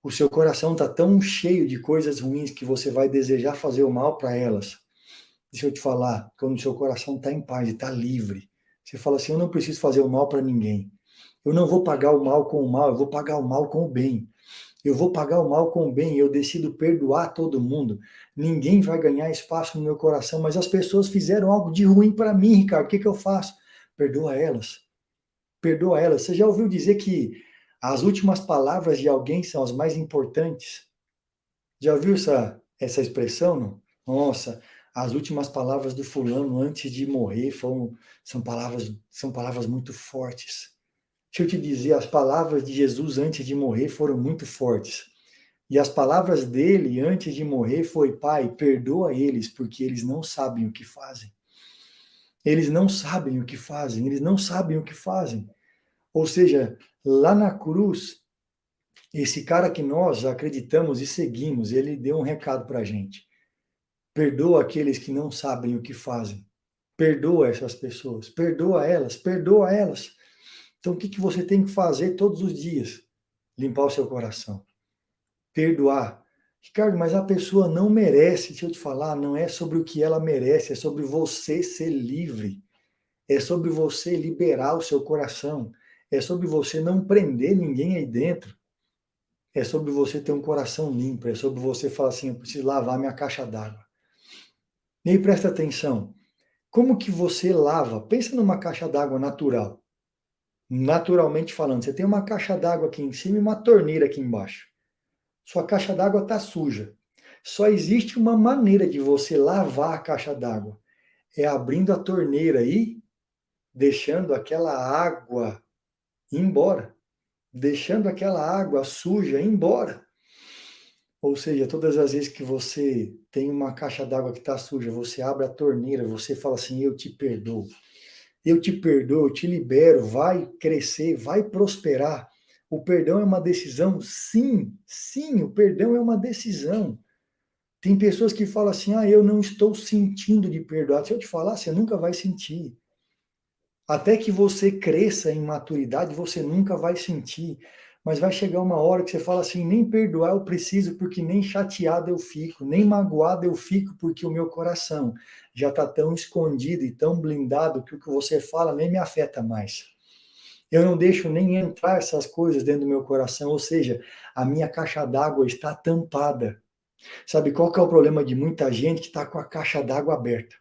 O seu coração está tão cheio de coisas ruins que você vai desejar fazer o mal para elas. Deixa eu te falar, quando o seu coração está em paz, está livre, você fala assim, eu não preciso fazer o mal para ninguém. Eu não vou pagar o mal com o mal, eu vou pagar o mal com o bem. Eu vou pagar o mal com o bem, eu decido perdoar todo mundo. Ninguém vai ganhar espaço no meu coração, mas as pessoas fizeram algo de ruim para mim, Ricardo, o que eu faço? Perdoa elas. Perdoa elas. Você já ouviu dizer que as últimas palavras de alguém são as mais importantes? Já ouviu essa expressão, não? Nossa, as últimas palavras do fulano antes de morrer são palavras muito fortes. Deixa eu te dizer, as palavras de Jesus antes de morrer foram muito fortes. E as palavras dele antes de morrer foi, Pai, perdoa eles, porque eles não sabem o que fazem. Eles não sabem o que fazem, eles não sabem o que fazem. Ou seja, lá na cruz, esse cara que nós acreditamos e seguimos, ele deu um recado para a gente. Perdoa aqueles que não sabem o que fazem. Perdoa essas pessoas, perdoa elas, perdoa elas. Então, o que você tem que fazer todos os dias? Limpar o seu coração. Perdoar. Ricardo, mas a pessoa não merece, deixa eu te falar, não é sobre o que ela merece, é sobre você ser livre. É sobre você liberar o seu coração. É sobre você não prender ninguém aí dentro. É sobre você ter um coração limpo. É sobre você falar assim, eu preciso lavar minha caixa d'água. E aí, presta atenção. Como que você lava? Pensa numa caixa d'água natural. Naturalmente falando, você tem uma caixa d'água aqui em cima e uma torneira aqui embaixo. Sua caixa d'água está suja. Só existe uma maneira de você lavar a caixa d'água. É abrindo a torneira aí, deixando aquela água ir embora. Deixando aquela água suja ir embora. Ou seja, todas as vezes que você tem uma caixa d'água que está suja, você abre a torneira, você fala assim, eu te perdoo. Eu te perdoo, eu te libero, vai crescer, vai prosperar. O perdão é uma decisão? Sim, sim, o perdão é uma decisão. Tem pessoas que falam assim, eu não estou sentindo de perdoar. Se eu te falar, você nunca vai sentir. Até que você cresça em maturidade, você nunca vai sentir. Mas vai chegar uma hora que você fala assim, nem perdoar eu preciso, porque nem chateado eu fico, nem magoado eu fico, porque o meu coração já está tão escondido e tão blindado que o que você fala nem me afeta mais. Eu não deixo nem entrar essas coisas dentro do meu coração, ou seja, a minha caixa d'água está tampada. Sabe qual que é o problema de muita gente que está com a caixa d'água aberta?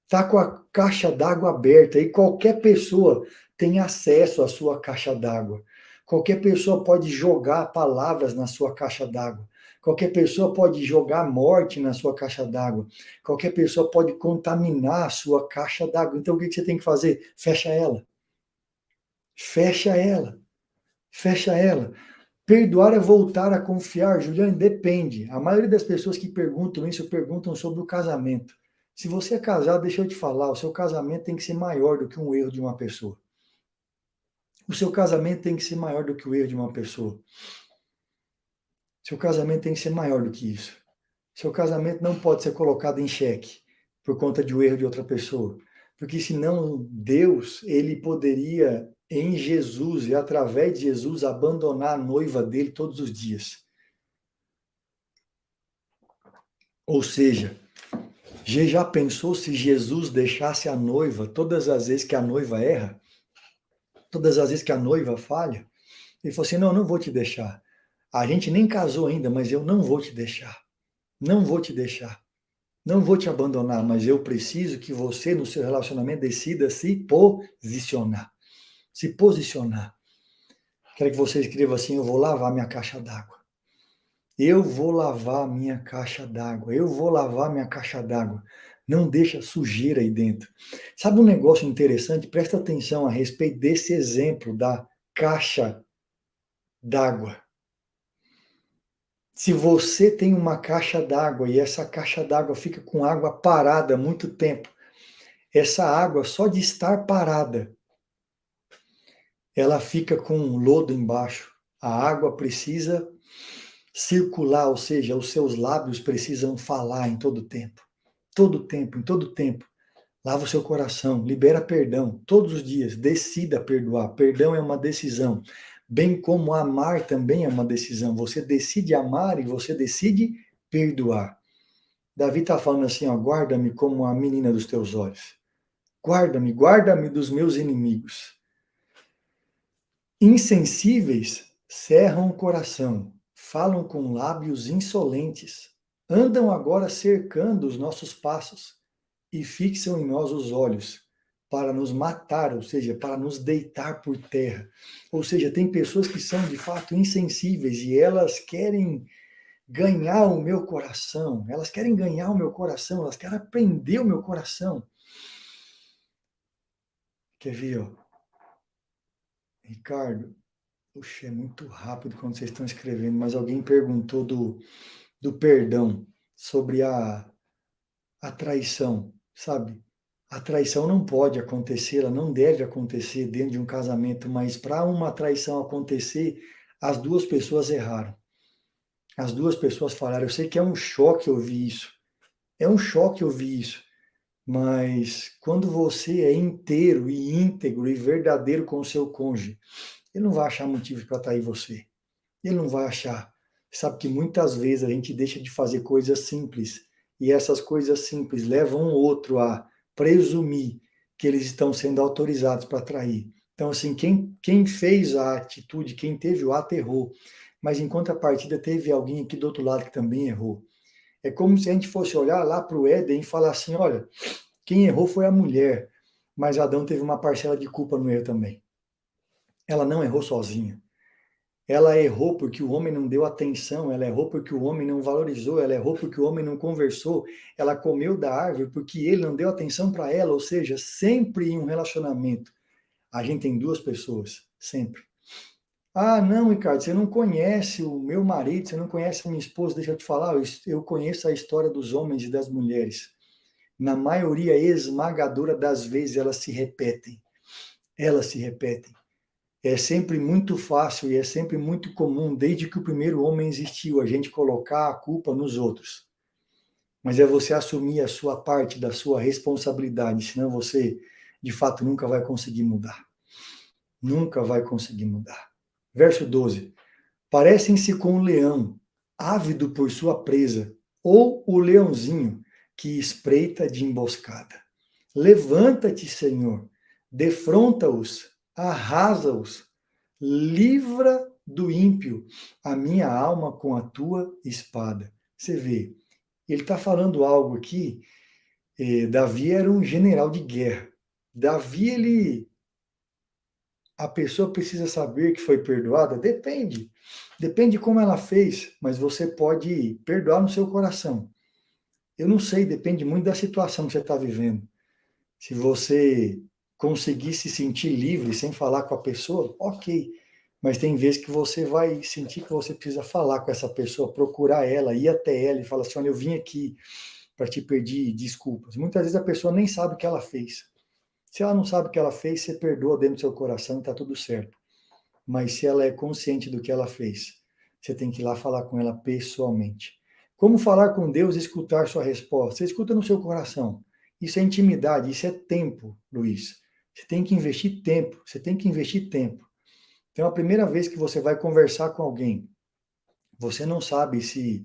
Está com a caixa d'água aberta e qualquer pessoa tem acesso à sua caixa d'água. Qualquer pessoa pode jogar palavras na sua caixa d'água. Qualquer pessoa pode jogar morte na sua caixa d'água. Qualquer pessoa pode contaminar a sua caixa d'água. Então o que você tem que fazer? Fecha ela. Fecha ela. Fecha ela. Perdoar é voltar a confiar, Juliane, depende. A maioria das pessoas que perguntam isso, perguntam sobre o casamento. Se você é casado, deixa eu te falar, o seu casamento tem que ser maior do que um erro de uma pessoa. O seu casamento tem que ser maior do que o erro de uma pessoa. Seu casamento tem que ser maior do que isso. Seu casamento não pode ser colocado em xeque por conta de um erro de outra pessoa. Porque senão Deus, ele poderia, em Jesus e através de Jesus, abandonar a noiva dele todos os dias. Ou seja, já pensou se Jesus deixasse a noiva todas as vezes que a noiva erra? Todas as vezes que a noiva falha? Ele falou assim, não, não vou te deixar. A gente nem casou ainda, mas eu não vou te deixar. Não vou te deixar. Não vou te abandonar, mas eu preciso que você, no seu relacionamento, decida se posicionar. Se posicionar. Quero que você escreva assim, eu vou lavar minha caixa d'água. Eu vou lavar minha caixa d'água. Eu vou lavar minha caixa d'água. Não deixa sujeira aí dentro. Sabe um negócio interessante? Presta atenção a respeito desse exemplo da caixa d'água. Se você tem uma caixa d'água e essa caixa d'água fica com água parada há muito tempo, essa água, só de estar parada, ela fica com um lodo embaixo. A água precisa circular, ou seja, os seus lábios precisam falar em todo tempo. Todo tempo, em todo tempo. Lava o seu coração, libera perdão todos os dias, decida perdoar. Perdão é uma decisão, bem como amar também é uma decisão. Você decide amar e você decide perdoar. Davi está falando assim, guarda-me como a menina dos teus olhos. Guarda-me, guarda-me dos meus inimigos. Insensíveis cerram o coração, falam com lábios insolentes, andam agora cercando os nossos passos e fixam em nós os olhos para nos matar, ou seja, para nos deitar por terra. Ou seja, tem pessoas que são de fato insensíveis e elas querem ganhar o meu coração, elas querem ganhar o meu coração, elas querem aprender o meu coração. Quer ver, ó? Ricardo, puxa, é muito rápido quando vocês estão escrevendo, mas alguém perguntou do perdão, sobre a traição, sabe? A traição não pode acontecer, ela não deve acontecer dentro de um casamento, mas para uma traição acontecer, as duas pessoas erraram. As duas pessoas falaram. Eu sei que é um choque ouvir isso. É um choque ouvir isso. Mas quando você é inteiro e íntegro e verdadeiro com o seu cônjuge, ele não vai achar motivos para trair você. Ele não vai achar. Sabe que muitas vezes a gente deixa de fazer coisas simples e essas coisas simples levam um outro a presumir que eles estão sendo autorizados para trair. Então, assim, quem fez a atitude, quem teve o ato errou, mas em contrapartida teve alguém aqui do outro lado que também errou. É como se a gente fosse olhar lá para o Éden e falar assim, olha, quem errou foi a mulher, mas Adão teve uma parcela de culpa no erro também. Ela não errou sozinha. Ela errou porque o homem não deu atenção, ela errou porque o homem não valorizou, ela errou porque o homem não conversou, ela comeu da árvore porque ele não deu atenção para ela, ou seja, sempre em um relacionamento, a gente tem duas pessoas, sempre. Ah, não, Ricardo, você não conhece o meu marido, você não conhece a minha esposa, deixa eu te falar, eu conheço a história dos homens e das mulheres. Na maioria esmagadora das vezes elas se repetem. Elas se repetem. É sempre muito fácil e é sempre muito comum, desde que o primeiro homem existiu, a gente colocar a culpa nos outros. Mas é você assumir a sua parte da sua responsabilidade, senão você, de fato, nunca vai conseguir mudar. Nunca vai conseguir mudar. Verso 12. Parecem-se com um leão, ávido por sua presa, ou o leãozinho que espreita de emboscada. Levanta-te, Senhor, defronta-os, arrasa-os, livra do ímpio a minha alma com a tua espada. Você vê, ele está falando algo aqui. Davi era um general de guerra. Davi, a pessoa precisa saber que foi perdoada? Depende. Depende como ela fez, mas você pode perdoar no seu coração. Eu não sei, depende muito da situação que você está vivendo. Se você conseguir se sentir livre sem falar com a pessoa, ok. Mas tem vezes que você vai sentir que você precisa falar com essa pessoa, procurar ela, ir até ela e falar assim, olha, eu vim aqui para te pedir desculpas. Muitas vezes a pessoa nem sabe o que ela fez. Se ela não sabe o que ela fez, você perdoa dentro do seu coração e está tudo certo. Mas se ela é consciente do que ela fez, você tem que ir lá falar com ela pessoalmente. Como falar com Deus e escutar sua resposta? Você escuta no seu coração. Isso é intimidade, isso é tempo, Luiz. Você tem que investir tempo, você tem que investir tempo. Então, a primeira vez que você vai conversar com alguém, você não sabe se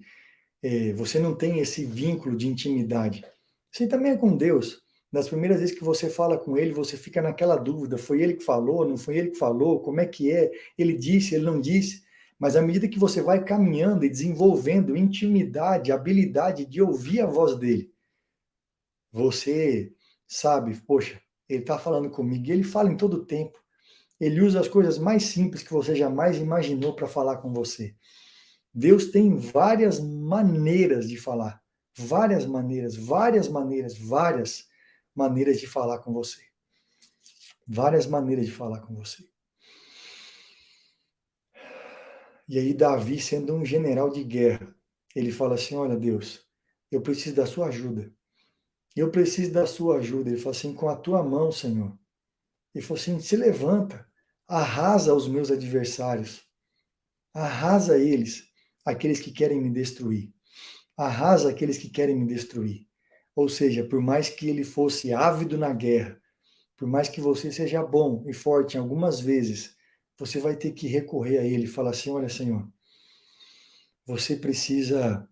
você não tem esse vínculo de intimidade. Assim também é com Deus. Das primeiras vezes que você fala com ele, você fica naquela dúvida, foi ele que falou, não foi ele que falou, como é que é, ele disse, ele não disse. Mas à medida que você vai caminhando e desenvolvendo intimidade, habilidade de ouvir a voz dele, você sabe, poxa, ele está falando comigo, e ele fala em todo tempo. Ele usa as coisas mais simples que você jamais imaginou para falar com você. Deus tem várias maneiras de falar. Várias maneiras de falar com você. Várias maneiras de falar com você. E aí Davi, sendo um general de guerra, ele fala assim, olha Deus, eu preciso da sua ajuda. Eu preciso da sua ajuda. Ele fala assim, com a tua mão, Senhor. Ele falou assim, se levanta, arrasa os meus adversários. Arrasa eles, aqueles que querem me destruir. Arrasa aqueles que querem me destruir. Ou seja, por mais que ele fosse ávido na guerra, por mais que você seja bom e forte algumas vezes, você vai ter que recorrer a ele e falar assim, olha, Senhor, você precisa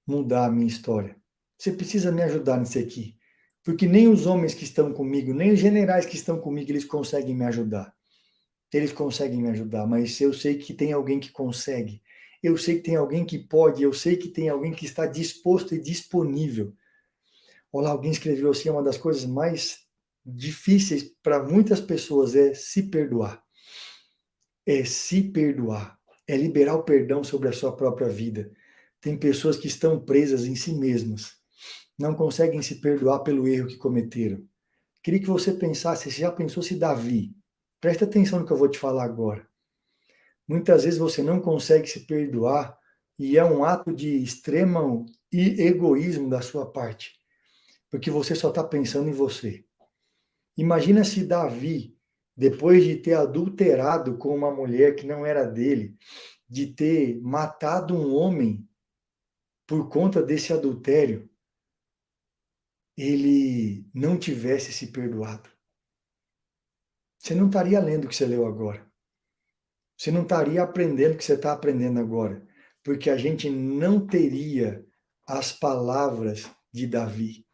mudar a minha história. Você precisa me ajudar nisso aqui. Porque nem os homens que estão comigo, nem os generais que estão comigo, eles conseguem me ajudar. Eles conseguem me ajudar, mas eu sei que tem alguém que consegue. Eu sei que tem alguém que pode, eu sei que tem alguém que está disposto e disponível. Olha, alguém escreveu assim, uma das coisas mais difíceis para muitas pessoas é se perdoar. É se perdoar. É liberar o perdão sobre a sua própria vida. Tem pessoas que estão presas em si mesmas. Não conseguem se perdoar pelo erro que cometeram. Queria que você pensasse, você já pensou se Davi, presta atenção no que eu vou te falar agora. Muitas vezes você não consegue se perdoar e é um ato de extremo egoísmo da sua parte, porque você só está pensando em você. Imagina se Davi, depois de ter adulterado com uma mulher que não era dele, de ter matado um homem por conta desse adultério, ele não tivesse se perdoado. Você não estaria lendo o que você leu agora. Você não estaria aprendendo o que você está aprendendo agora, porque a gente não teria as palavras de Davi.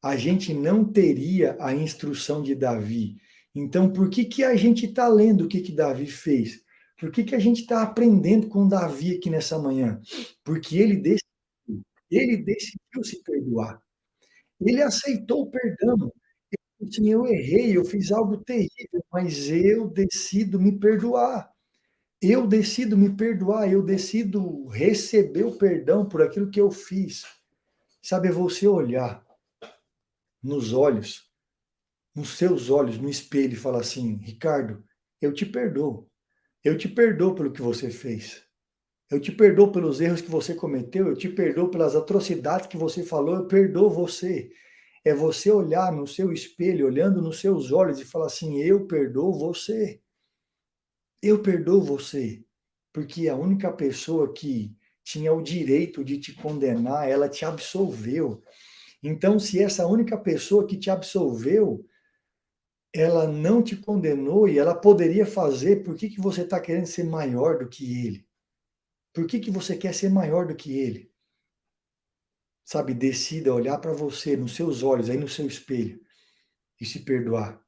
A gente não teria a instrução de Davi. Então, por que a gente está lendo o que Davi fez? Por que a gente está aprendendo com Davi aqui nessa manhã? Porque ele decidiu se perdoar. Ele aceitou o perdão. Ele disse, eu errei, eu fiz algo terrível, mas eu decido me perdoar. Eu decido me perdoar, eu decido receber o perdão por aquilo que eu fiz. Sabe, é você olhar nos olhos, nos seus olhos, no espelho e falar assim, Ricardo, eu te perdoo. Eu te perdoo pelo que você fez. Eu te perdoo pelos erros que você cometeu, eu te perdoo pelas atrocidades que você falou, eu perdoo você. É você olhar no seu espelho, olhando nos seus olhos e falar assim, eu perdoo você. Eu perdoo você, porque a única pessoa que tinha o direito de te condenar, ela te absolveu. Então, se essa única pessoa que te absolveu, ela não te condenou e ela poderia fazer, por que que você está querendo ser maior do que ele? Por que que você quer ser maior do que ele? Sabe, decida olhar para você, nos seus olhos, aí no seu espelho, e se perdoar.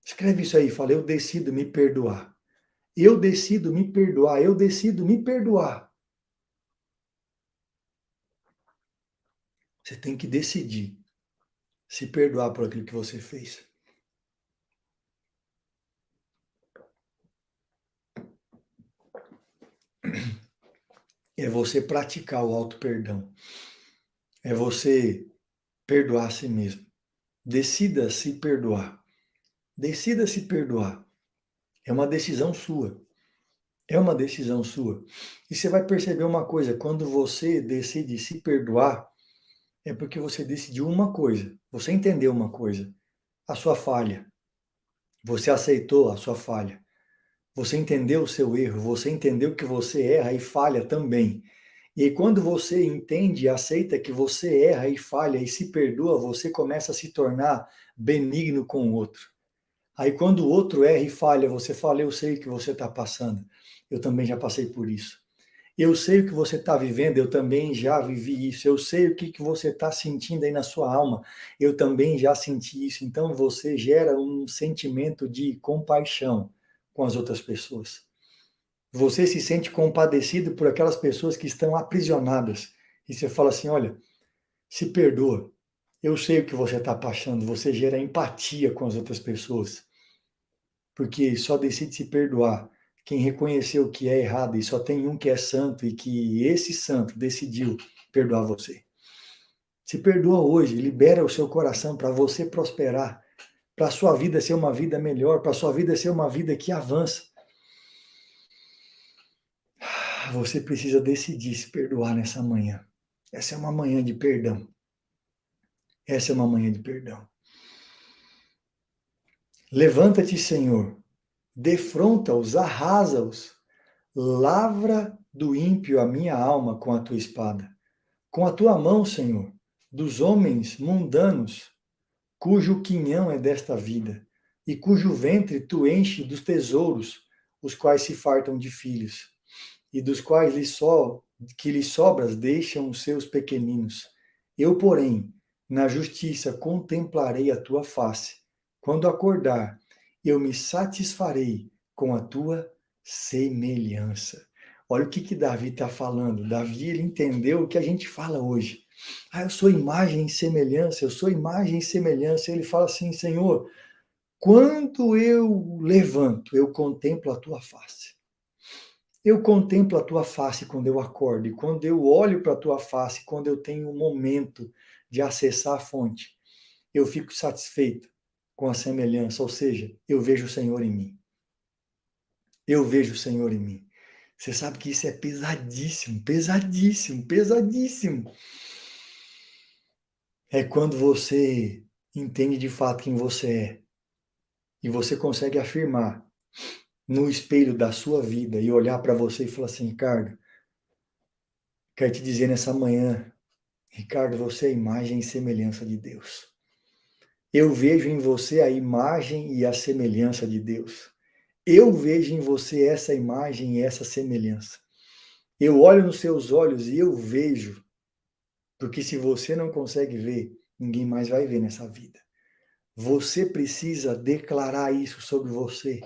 Escreve isso aí, fala, eu decido me perdoar. Eu decido me perdoar, eu decido me perdoar. Você tem que decidir se perdoar por aquilo que você fez. É você praticar o auto-perdão. É você perdoar a si mesmo. Decida se perdoar. Decida se perdoar. É uma decisão sua. É uma decisão sua. E você vai perceber uma coisa, quando você decide se perdoar, é porque você decidiu uma coisa, você entendeu uma coisa, a sua falha. Você aceitou a sua falha. Você entendeu o seu erro, você entendeu que você erra e falha também. E aí, quando você entende e aceita que você erra e falha e se perdoa, você começa a se tornar benigno com o outro. Aí quando o outro erra e falha, você fala, eu sei o que você está passando. Eu também já passei por isso. Eu sei o que você está vivendo, eu também já vivi isso. Eu sei o que você está sentindo aí na sua alma, eu também já senti isso. Então você gera um sentimento de compaixão com as outras pessoas. Você se sente compadecido por aquelas pessoas que estão aprisionadas. E você fala assim: olha, se perdoa. Eu sei o que você está passando. Você gera empatia com as outras pessoas. Porque só decide se perdoar quem reconheceu que é errado e só tem um que é santo e que esse santo decidiu perdoar você. Se perdoa hoje, libera o seu coração para você prosperar, para a sua vida ser uma vida melhor, para a sua vida ser uma vida que avança. Você precisa decidir se perdoar nessa manhã. Essa é uma manhã de perdão. Essa é uma manhã de perdão. Levanta-te, Senhor, defronta-os, arrasa-os, lavra do ímpio a minha alma com a tua espada. Com a tua mão, Senhor, dos homens mundanos, cujo quinhão é desta vida, e cujo ventre tu enche dos tesouros, os quais se fartam de filhos, e dos quais que lhes sobras deixam os seus pequeninos. Eu, porém, na justiça contemplarei a tua face. Quando acordar, eu me satisfarei com a tua semelhança. Olha o que Davi está falando. Davi, ele entendeu o que a gente fala hoje. Eu sou imagem e semelhança, eu sou imagem e semelhança. Ele fala assim, Senhor, quando eu levanto, eu contemplo a tua face. Eu contemplo a tua face quando eu acordo, e quando eu olho para a tua face, quando eu tenho um momento de acessar a fonte, eu fico satisfeito com a semelhança, ou seja, eu vejo o Senhor em mim. Eu vejo o Senhor em mim. Você sabe que isso é pesadíssimo, pesadíssimo, pesadíssimo. É quando você entende de fato quem você é e você consegue afirmar no espelho da sua vida e olhar para você e falar assim, Ricardo, quero te dizer nessa manhã, Ricardo, você é a imagem e semelhança de Deus. Eu vejo em você a imagem e a semelhança de Deus. Eu vejo em você essa imagem e essa semelhança. Eu olho nos seus olhos e eu vejo, porque se você não consegue ver, ninguém mais vai ver nessa vida. Você precisa declarar isso sobre você.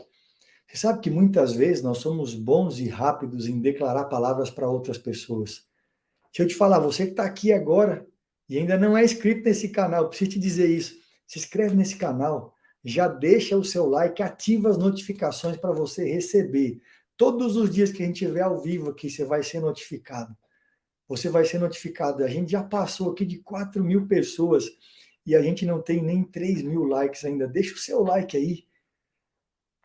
Você sabe que muitas vezes nós somos bons e rápidos em declarar palavras para outras pessoas. Deixa eu te falar, você que está aqui agora e ainda não é inscrito nesse canal, eu preciso te dizer isso. Se inscreve nesse canal, já deixa o seu like, ativa as notificações para você receber. Todos os dias que a gente estiver ao vivo aqui, você vai ser notificado. Você vai ser notificado. A gente já passou aqui de 4.000 pessoas e a gente não tem nem 3.000 likes ainda. Deixa o seu like aí.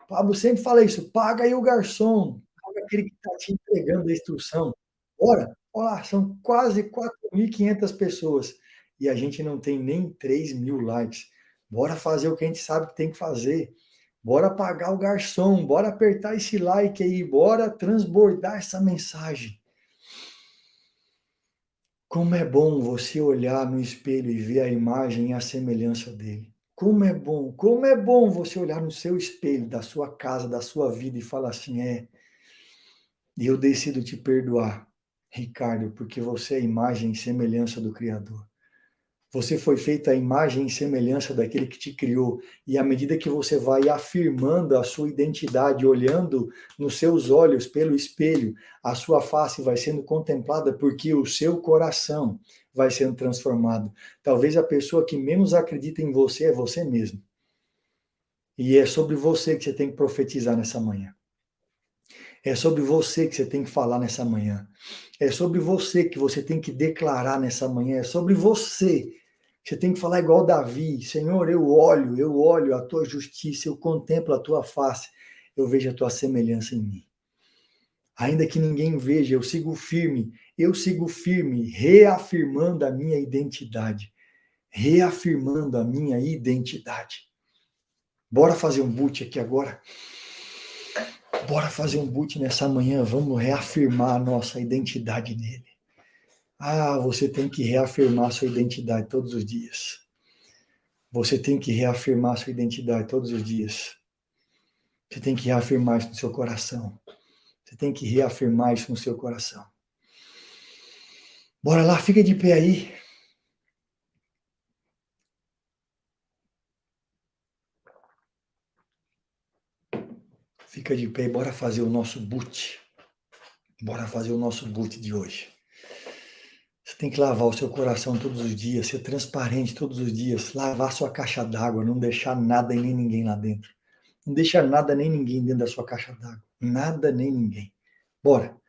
Pablo sempre fala isso, paga aí o garçom, paga aquele que está te entregando a instrução. Bora, olha lá, são quase 4.500 pessoas e a gente não tem nem 3.000 likes. Bora fazer o que a gente sabe que tem que fazer. Bora pagar o garçom, bora apertar esse like aí, bora transbordar essa mensagem. Como é bom você olhar no espelho e ver a imagem e a semelhança dele. Como é bom você olhar no seu espelho, da sua casa, da sua vida e falar assim, eu decido te perdoar, Ricardo, porque você é a imagem e semelhança do Criador. Você foi feito à imagem e semelhança daquele que te criou. E à medida que você vai afirmando a sua identidade, olhando nos seus olhos pelo espelho, a sua face vai sendo contemplada porque o seu coração vai sendo transformado. Talvez a pessoa que menos acredita em você é você mesmo. E é sobre você que você tem que profetizar nessa manhã. É sobre você que você tem que falar nessa manhã. É sobre você que você tem que declarar nessa manhã. É sobre você. Você tem que falar igual Davi, Senhor, eu olho a tua justiça, eu contemplo a tua face, eu vejo a tua semelhança em mim. Ainda que ninguém veja, eu sigo firme, reafirmando a minha identidade, reafirmando a minha identidade. Bora fazer um boot aqui agora? Bora fazer um boot nessa manhã, vamos reafirmar a nossa identidade nele. Você tem que reafirmar a sua identidade todos os dias. Você tem que reafirmar sua identidade todos os dias. Você tem que reafirmar isso no seu coração. Você tem que reafirmar isso no seu coração. Bora lá, fica de pé aí. Fica de pé e bora fazer o nosso boot. Bora fazer o nosso boot de hoje. Você tem que lavar o seu coração todos os dias, ser transparente todos os dias, lavar sua caixa d'água, não deixar nada e nem ninguém lá dentro. Não deixa nada nem ninguém dentro da sua caixa d'água. Nada nem ninguém. Bora.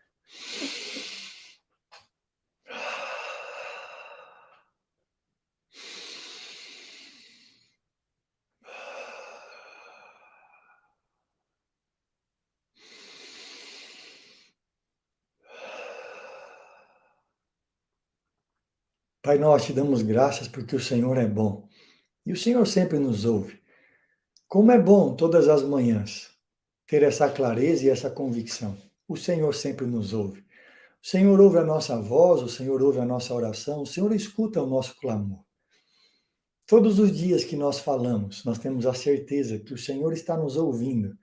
Pai, nós te damos graças porque o Senhor é bom. E o Senhor sempre nos ouve. Como é bom todas as manhãs ter essa clareza e essa convicção. O Senhor sempre nos ouve. O Senhor ouve a nossa voz, o Senhor ouve a nossa oração, o Senhor escuta o nosso clamor. Todos os dias que nós falamos, nós temos a certeza que o Senhor está nos ouvindo.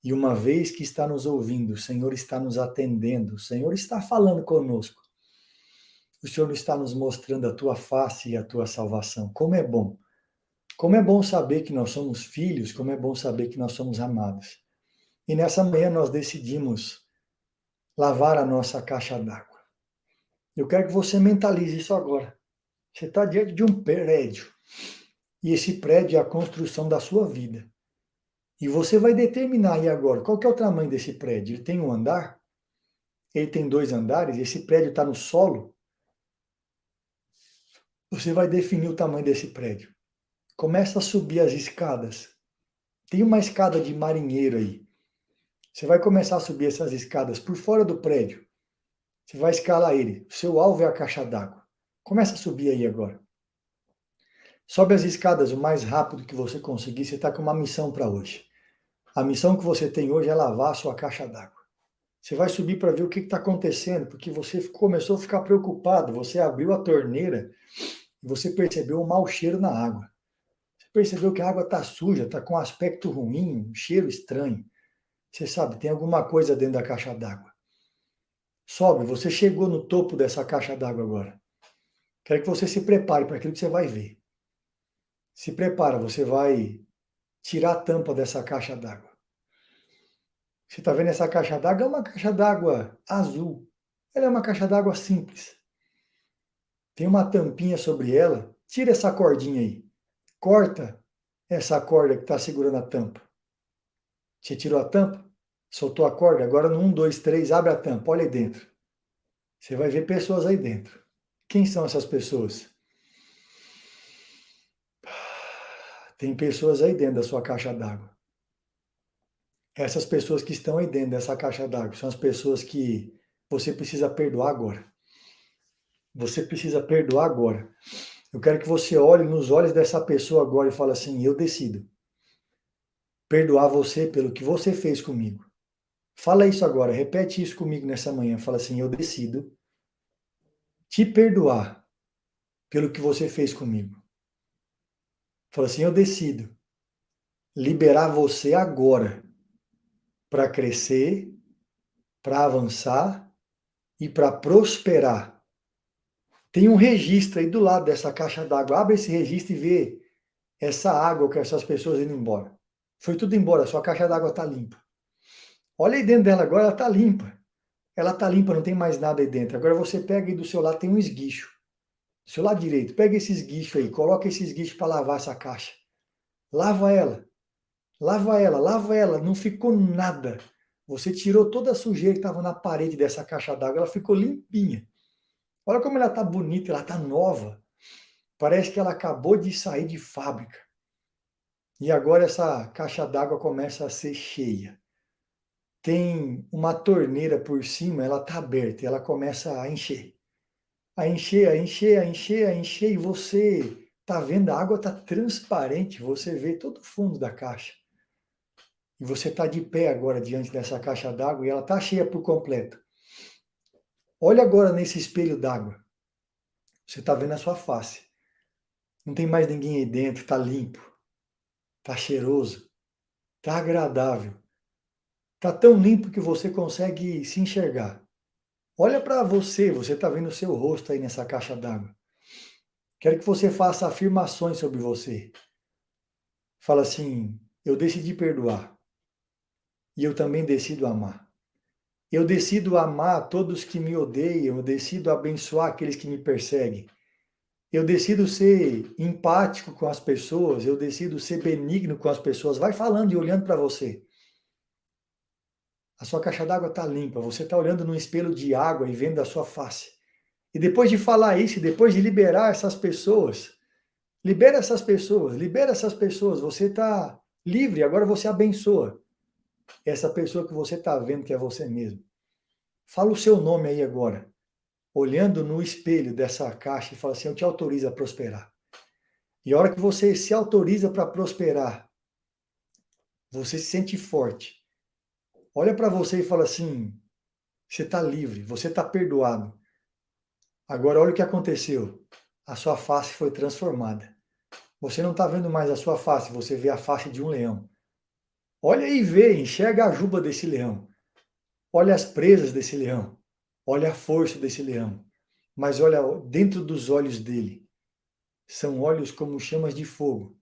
E uma vez que está nos ouvindo, o Senhor está nos atendendo, o Senhor está falando conosco. O Senhor está nos mostrando a tua face e a tua salvação. Como é bom. Como é bom saber que nós somos filhos, como é bom saber que nós somos amados. E nessa manhã nós decidimos lavar a nossa caixa d'água. Eu quero que você mentalize isso agora. Você está diante de um prédio. E esse prédio é a construção da sua vida. E você vai determinar aí agora, qual que é o tamanho desse prédio? Ele tem um andar? Ele tem 2 andares? Esse prédio está no solo? Você vai definir o tamanho desse prédio. Começa a subir as escadas. Tem uma escada de marinheiro aí. Você vai começar a subir essas escadas por fora do prédio. Você vai escalar ele. O seu alvo é a caixa d'água. Começa a subir aí agora. Sobe as escadas o mais rápido que você conseguir. Você está com uma missão para hoje. A missão que você tem hoje é lavar a sua caixa d'água. Você vai subir para ver o que está acontecendo, porque você começou a ficar preocupado. Você abriu a torneira e você percebeu um mau cheiro na água. Você percebeu que a água está suja, está com um aspecto ruim, um cheiro estranho. Você sabe, tem alguma coisa dentro da caixa d'água. Sobe, você chegou no topo dessa caixa d'água agora. Quero que você se prepare para aquilo que você vai ver. Se prepara, você vai tirar a tampa dessa caixa d'água. Você está vendo essa caixa d'água? É uma caixa d'água azul. Ela é uma caixa d'água simples. Tem uma tampinha sobre ela. Tira essa cordinha aí. Corta essa corda que está segurando a tampa. Você tirou a tampa? Soltou a corda? Agora no 1, 2, 3, abre a tampa. Olha aí dentro. Você vai ver pessoas aí dentro. Quem são essas pessoas? Tem pessoas aí dentro da sua caixa d'água. Essas pessoas que estão aí dentro dessa caixa d'água são as pessoas que você precisa perdoar agora. Você precisa perdoar agora. Eu quero que você olhe nos olhos dessa pessoa agora e fale assim: eu decido perdoar você pelo que você fez comigo. Fala isso agora, repete isso comigo nessa manhã. Fala assim: eu decido te perdoar pelo que você fez comigo. Fala assim: eu decido liberar você agora para crescer, para avançar e para prosperar. Tem um registro aí do lado dessa caixa d'água. Abre esse registro e vê essa água com essas pessoas indo embora. Foi tudo embora, sua caixa d'água está limpa. Olha aí dentro dela agora, ela está limpa. Ela está limpa, não tem mais nada aí dentro. Agora você pega aí do seu lado, tem um esguicho. Do seu lado direito, pega esse esguicho aí, coloca esse esguicho para lavar essa caixa. Lava ela, lava ela, lava ela. Não ficou nada. Você tirou toda a sujeira que estava na parede dessa caixa d'água, ela ficou limpinha. Olha como ela está bonita, ela está nova. Parece que ela acabou de sair de fábrica. E agora essa caixa d'água começa a ser cheia. Tem uma torneira por cima, ela está aberta, e ela começa a encher. A encher, a encher, a encher, a encher, e você está vendo, a água está transparente, você vê todo o fundo da caixa. E você está de pé agora diante dessa caixa d'água e ela está cheia por completo. Olha agora nesse espelho d'água. Você está vendo a sua face. Não tem mais ninguém aí dentro, está limpo, está cheiroso, está agradável. Está tão limpo que você consegue se enxergar. Olha para você, você está vendo o seu rosto aí nessa caixa d'água. Quero que você faça afirmações sobre você. Fala assim: eu decidi perdoar. E eu também decido amar. Eu decido amar todos que me odeiam, eu decido abençoar aqueles que me perseguem. Eu decido ser empático com as pessoas, eu decido ser benigno com as pessoas. Vai falando e olhando para você. A sua caixa d'água está limpa, você está olhando num espelho de água e vendo a sua face. E depois de falar isso, depois de liberar essas pessoas, libera essas pessoas, você está livre, agora você abençoa essa pessoa que você está vendo que é você mesmo. Fala o seu nome aí agora, olhando no espelho dessa caixa e fala assim: eu te autorizo a prosperar. E a hora que você se autoriza para prosperar, você se sente forte. Olha para você e fala assim: você está livre, você está perdoado. Agora olha o que aconteceu. A sua face foi transformada. Você não está vendo mais a sua face, você vê a face de um leão. Olha e vê, enxerga a juba desse leão. Olha as presas desse leão. Olha a força desse leão. Mas olha dentro dos olhos dele. São olhos como chamas de fogo.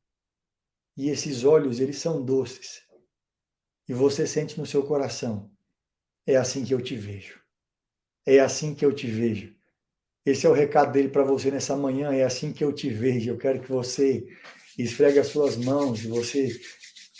E esses olhos, eles são doces. E você sente no seu coração: é assim que eu te vejo. É assim que eu te vejo. Esse é o recado dele para você nessa manhã: é assim que eu te vejo. Eu quero que você esfregue as suas mãos, e você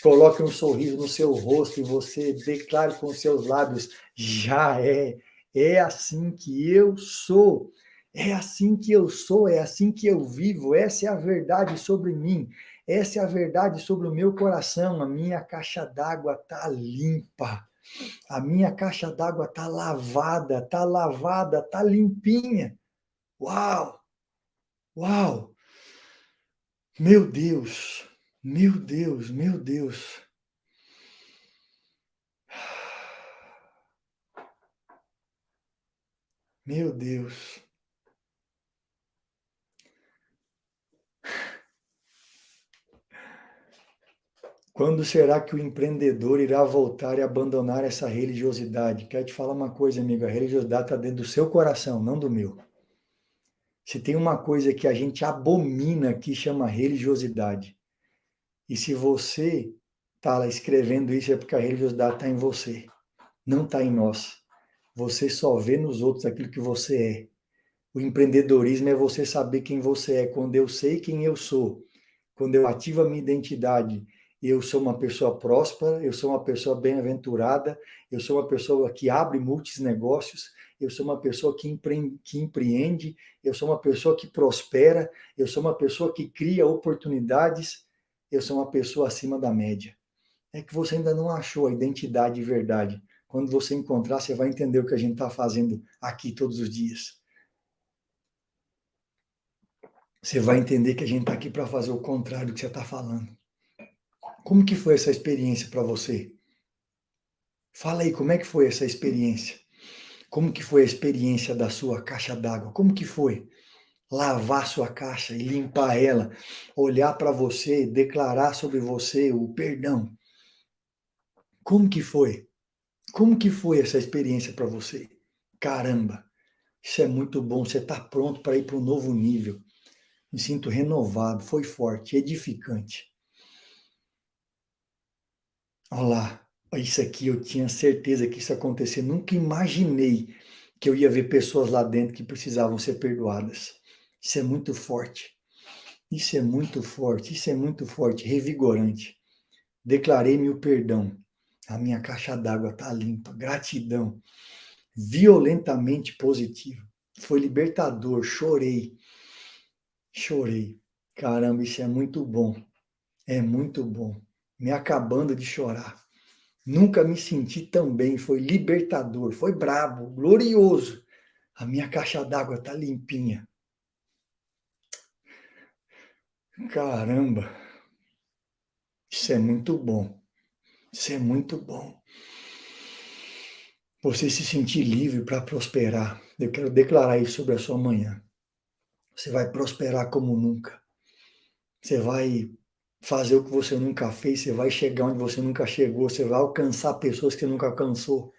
coloque um sorriso no seu rosto e você declare com os seus lábios: já é. É assim que eu sou. É assim que eu sou, é assim que eu vivo. Essa é a verdade sobre mim. Essa é a verdade sobre o meu coração. A minha caixa d'água está limpa. A minha caixa d'água está lavada, está limpinha. Uau! Uau! Meu Deus! Meu Deus, meu Deus! Meu Deus! Quando será que o empreendedor irá voltar e abandonar essa religiosidade? Quero te falar uma coisa, amigo: a religiosidade está dentro do seu coração, não do meu. Se tem uma coisa que a gente abomina aqui, chama religiosidade. E se você está lá escrevendo isso, é porque a religiosidade está em você, não está em nós. Você só vê nos outros aquilo que você é. O empreendedorismo é você saber quem você é. Quando eu sei quem eu sou, quando eu ativo a minha identidade, eu sou uma pessoa próspera, eu sou uma pessoa bem-aventurada, eu sou uma pessoa que abre muitos negócios, eu sou uma pessoa que empreende, eu sou uma pessoa que prospera, eu sou uma pessoa que cria oportunidades, eu sou uma pessoa acima da média. É que você ainda não achou a identidade de verdade. Quando você encontrar, você vai entender o que a gente está fazendo aqui todos os dias. Você vai entender que a gente está aqui para fazer o contrário do que você está falando. Como que foi essa experiência para você? Fala aí, como é que foi essa experiência? Como que foi a experiência da sua caixa d'água? Como que foi lavar sua caixa e limpar ela, olhar para você, declarar sobre você o perdão? Como que foi? Como que foi essa experiência para você? Caramba, isso é muito bom, você está pronto para ir para um novo nível. Me sinto renovado, foi forte, edificante. Olha lá, isso aqui eu tinha certeza que isso ia acontecer. Nunca imaginei que eu ia ver pessoas lá dentro que precisavam ser perdoadas. Isso é muito forte. Isso é muito forte. Isso é muito forte, revigorante. Declarei-me o perdão. A minha caixa d'água está limpa. Gratidão. Violentamente positivo. Foi libertador. Chorei. Chorei. Caramba, isso é muito bom. É muito bom. Me acabando de chorar. Nunca me senti tão bem, foi libertador, foi brabo, glorioso. A minha caixa d'água tá limpinha. Caramba, isso é muito bom. Isso é muito bom. Você se sentir livre para prosperar. Eu quero declarar isso sobre a sua manhã. Você vai prosperar como nunca. Você vai fazer o que você nunca fez, você vai chegar onde você nunca chegou, você vai alcançar pessoas que você nunca alcançou.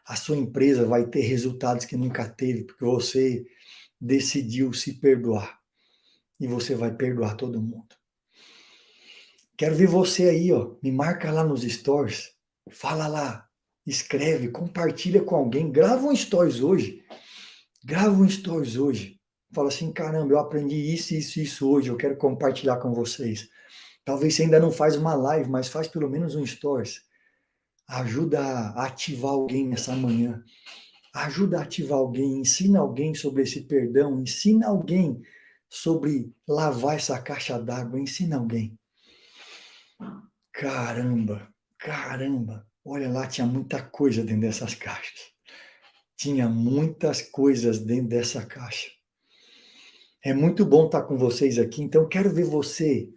A sua empresa vai ter resultados que nunca teve, porque você decidiu se perdoar. E você vai perdoar todo mundo. Quero ver você aí, ó. Me marca lá nos stories. Fala lá. Escreve, compartilha com alguém. Grava um stories hoje. Grava um stories hoje. Fala assim, caramba, eu aprendi isso, isso, isso hoje. Eu quero compartilhar com vocês. Talvez você ainda não faz uma live, mas faz pelo menos um stories. Ajuda a ativar alguém nessa manhã. Ajuda a ativar alguém, ensina alguém sobre esse perdão, ensina alguém sobre lavar essa caixa d'água, ensina alguém. Caramba, caramba, olha lá, tinha muita coisa dentro dessas caixas. Tinha muitas coisas dentro dessa caixa. É muito bom estar com vocês aqui, então quero ver você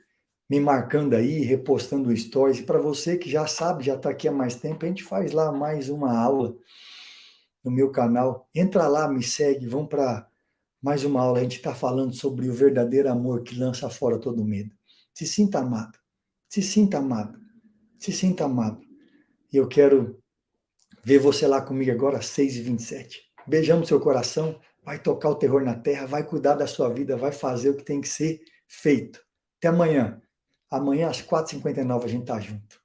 me marcando aí, repostando stories. Para você que já sabe, já está aqui há mais tempo, a gente faz lá mais uma aula no meu canal. Entra lá, me segue, vamos para mais uma aula. A gente está falando sobre o verdadeiro amor que lança fora todo medo. Se sinta amado, se sinta amado, se sinta amado. E eu quero ver você lá comigo agora às 6h27. Beijão no seu coração, vai tocar o terror na terra, vai cuidar da sua vida, vai fazer o que tem que ser feito. Até amanhã. Amanhã às 4h59 a gente tá junto.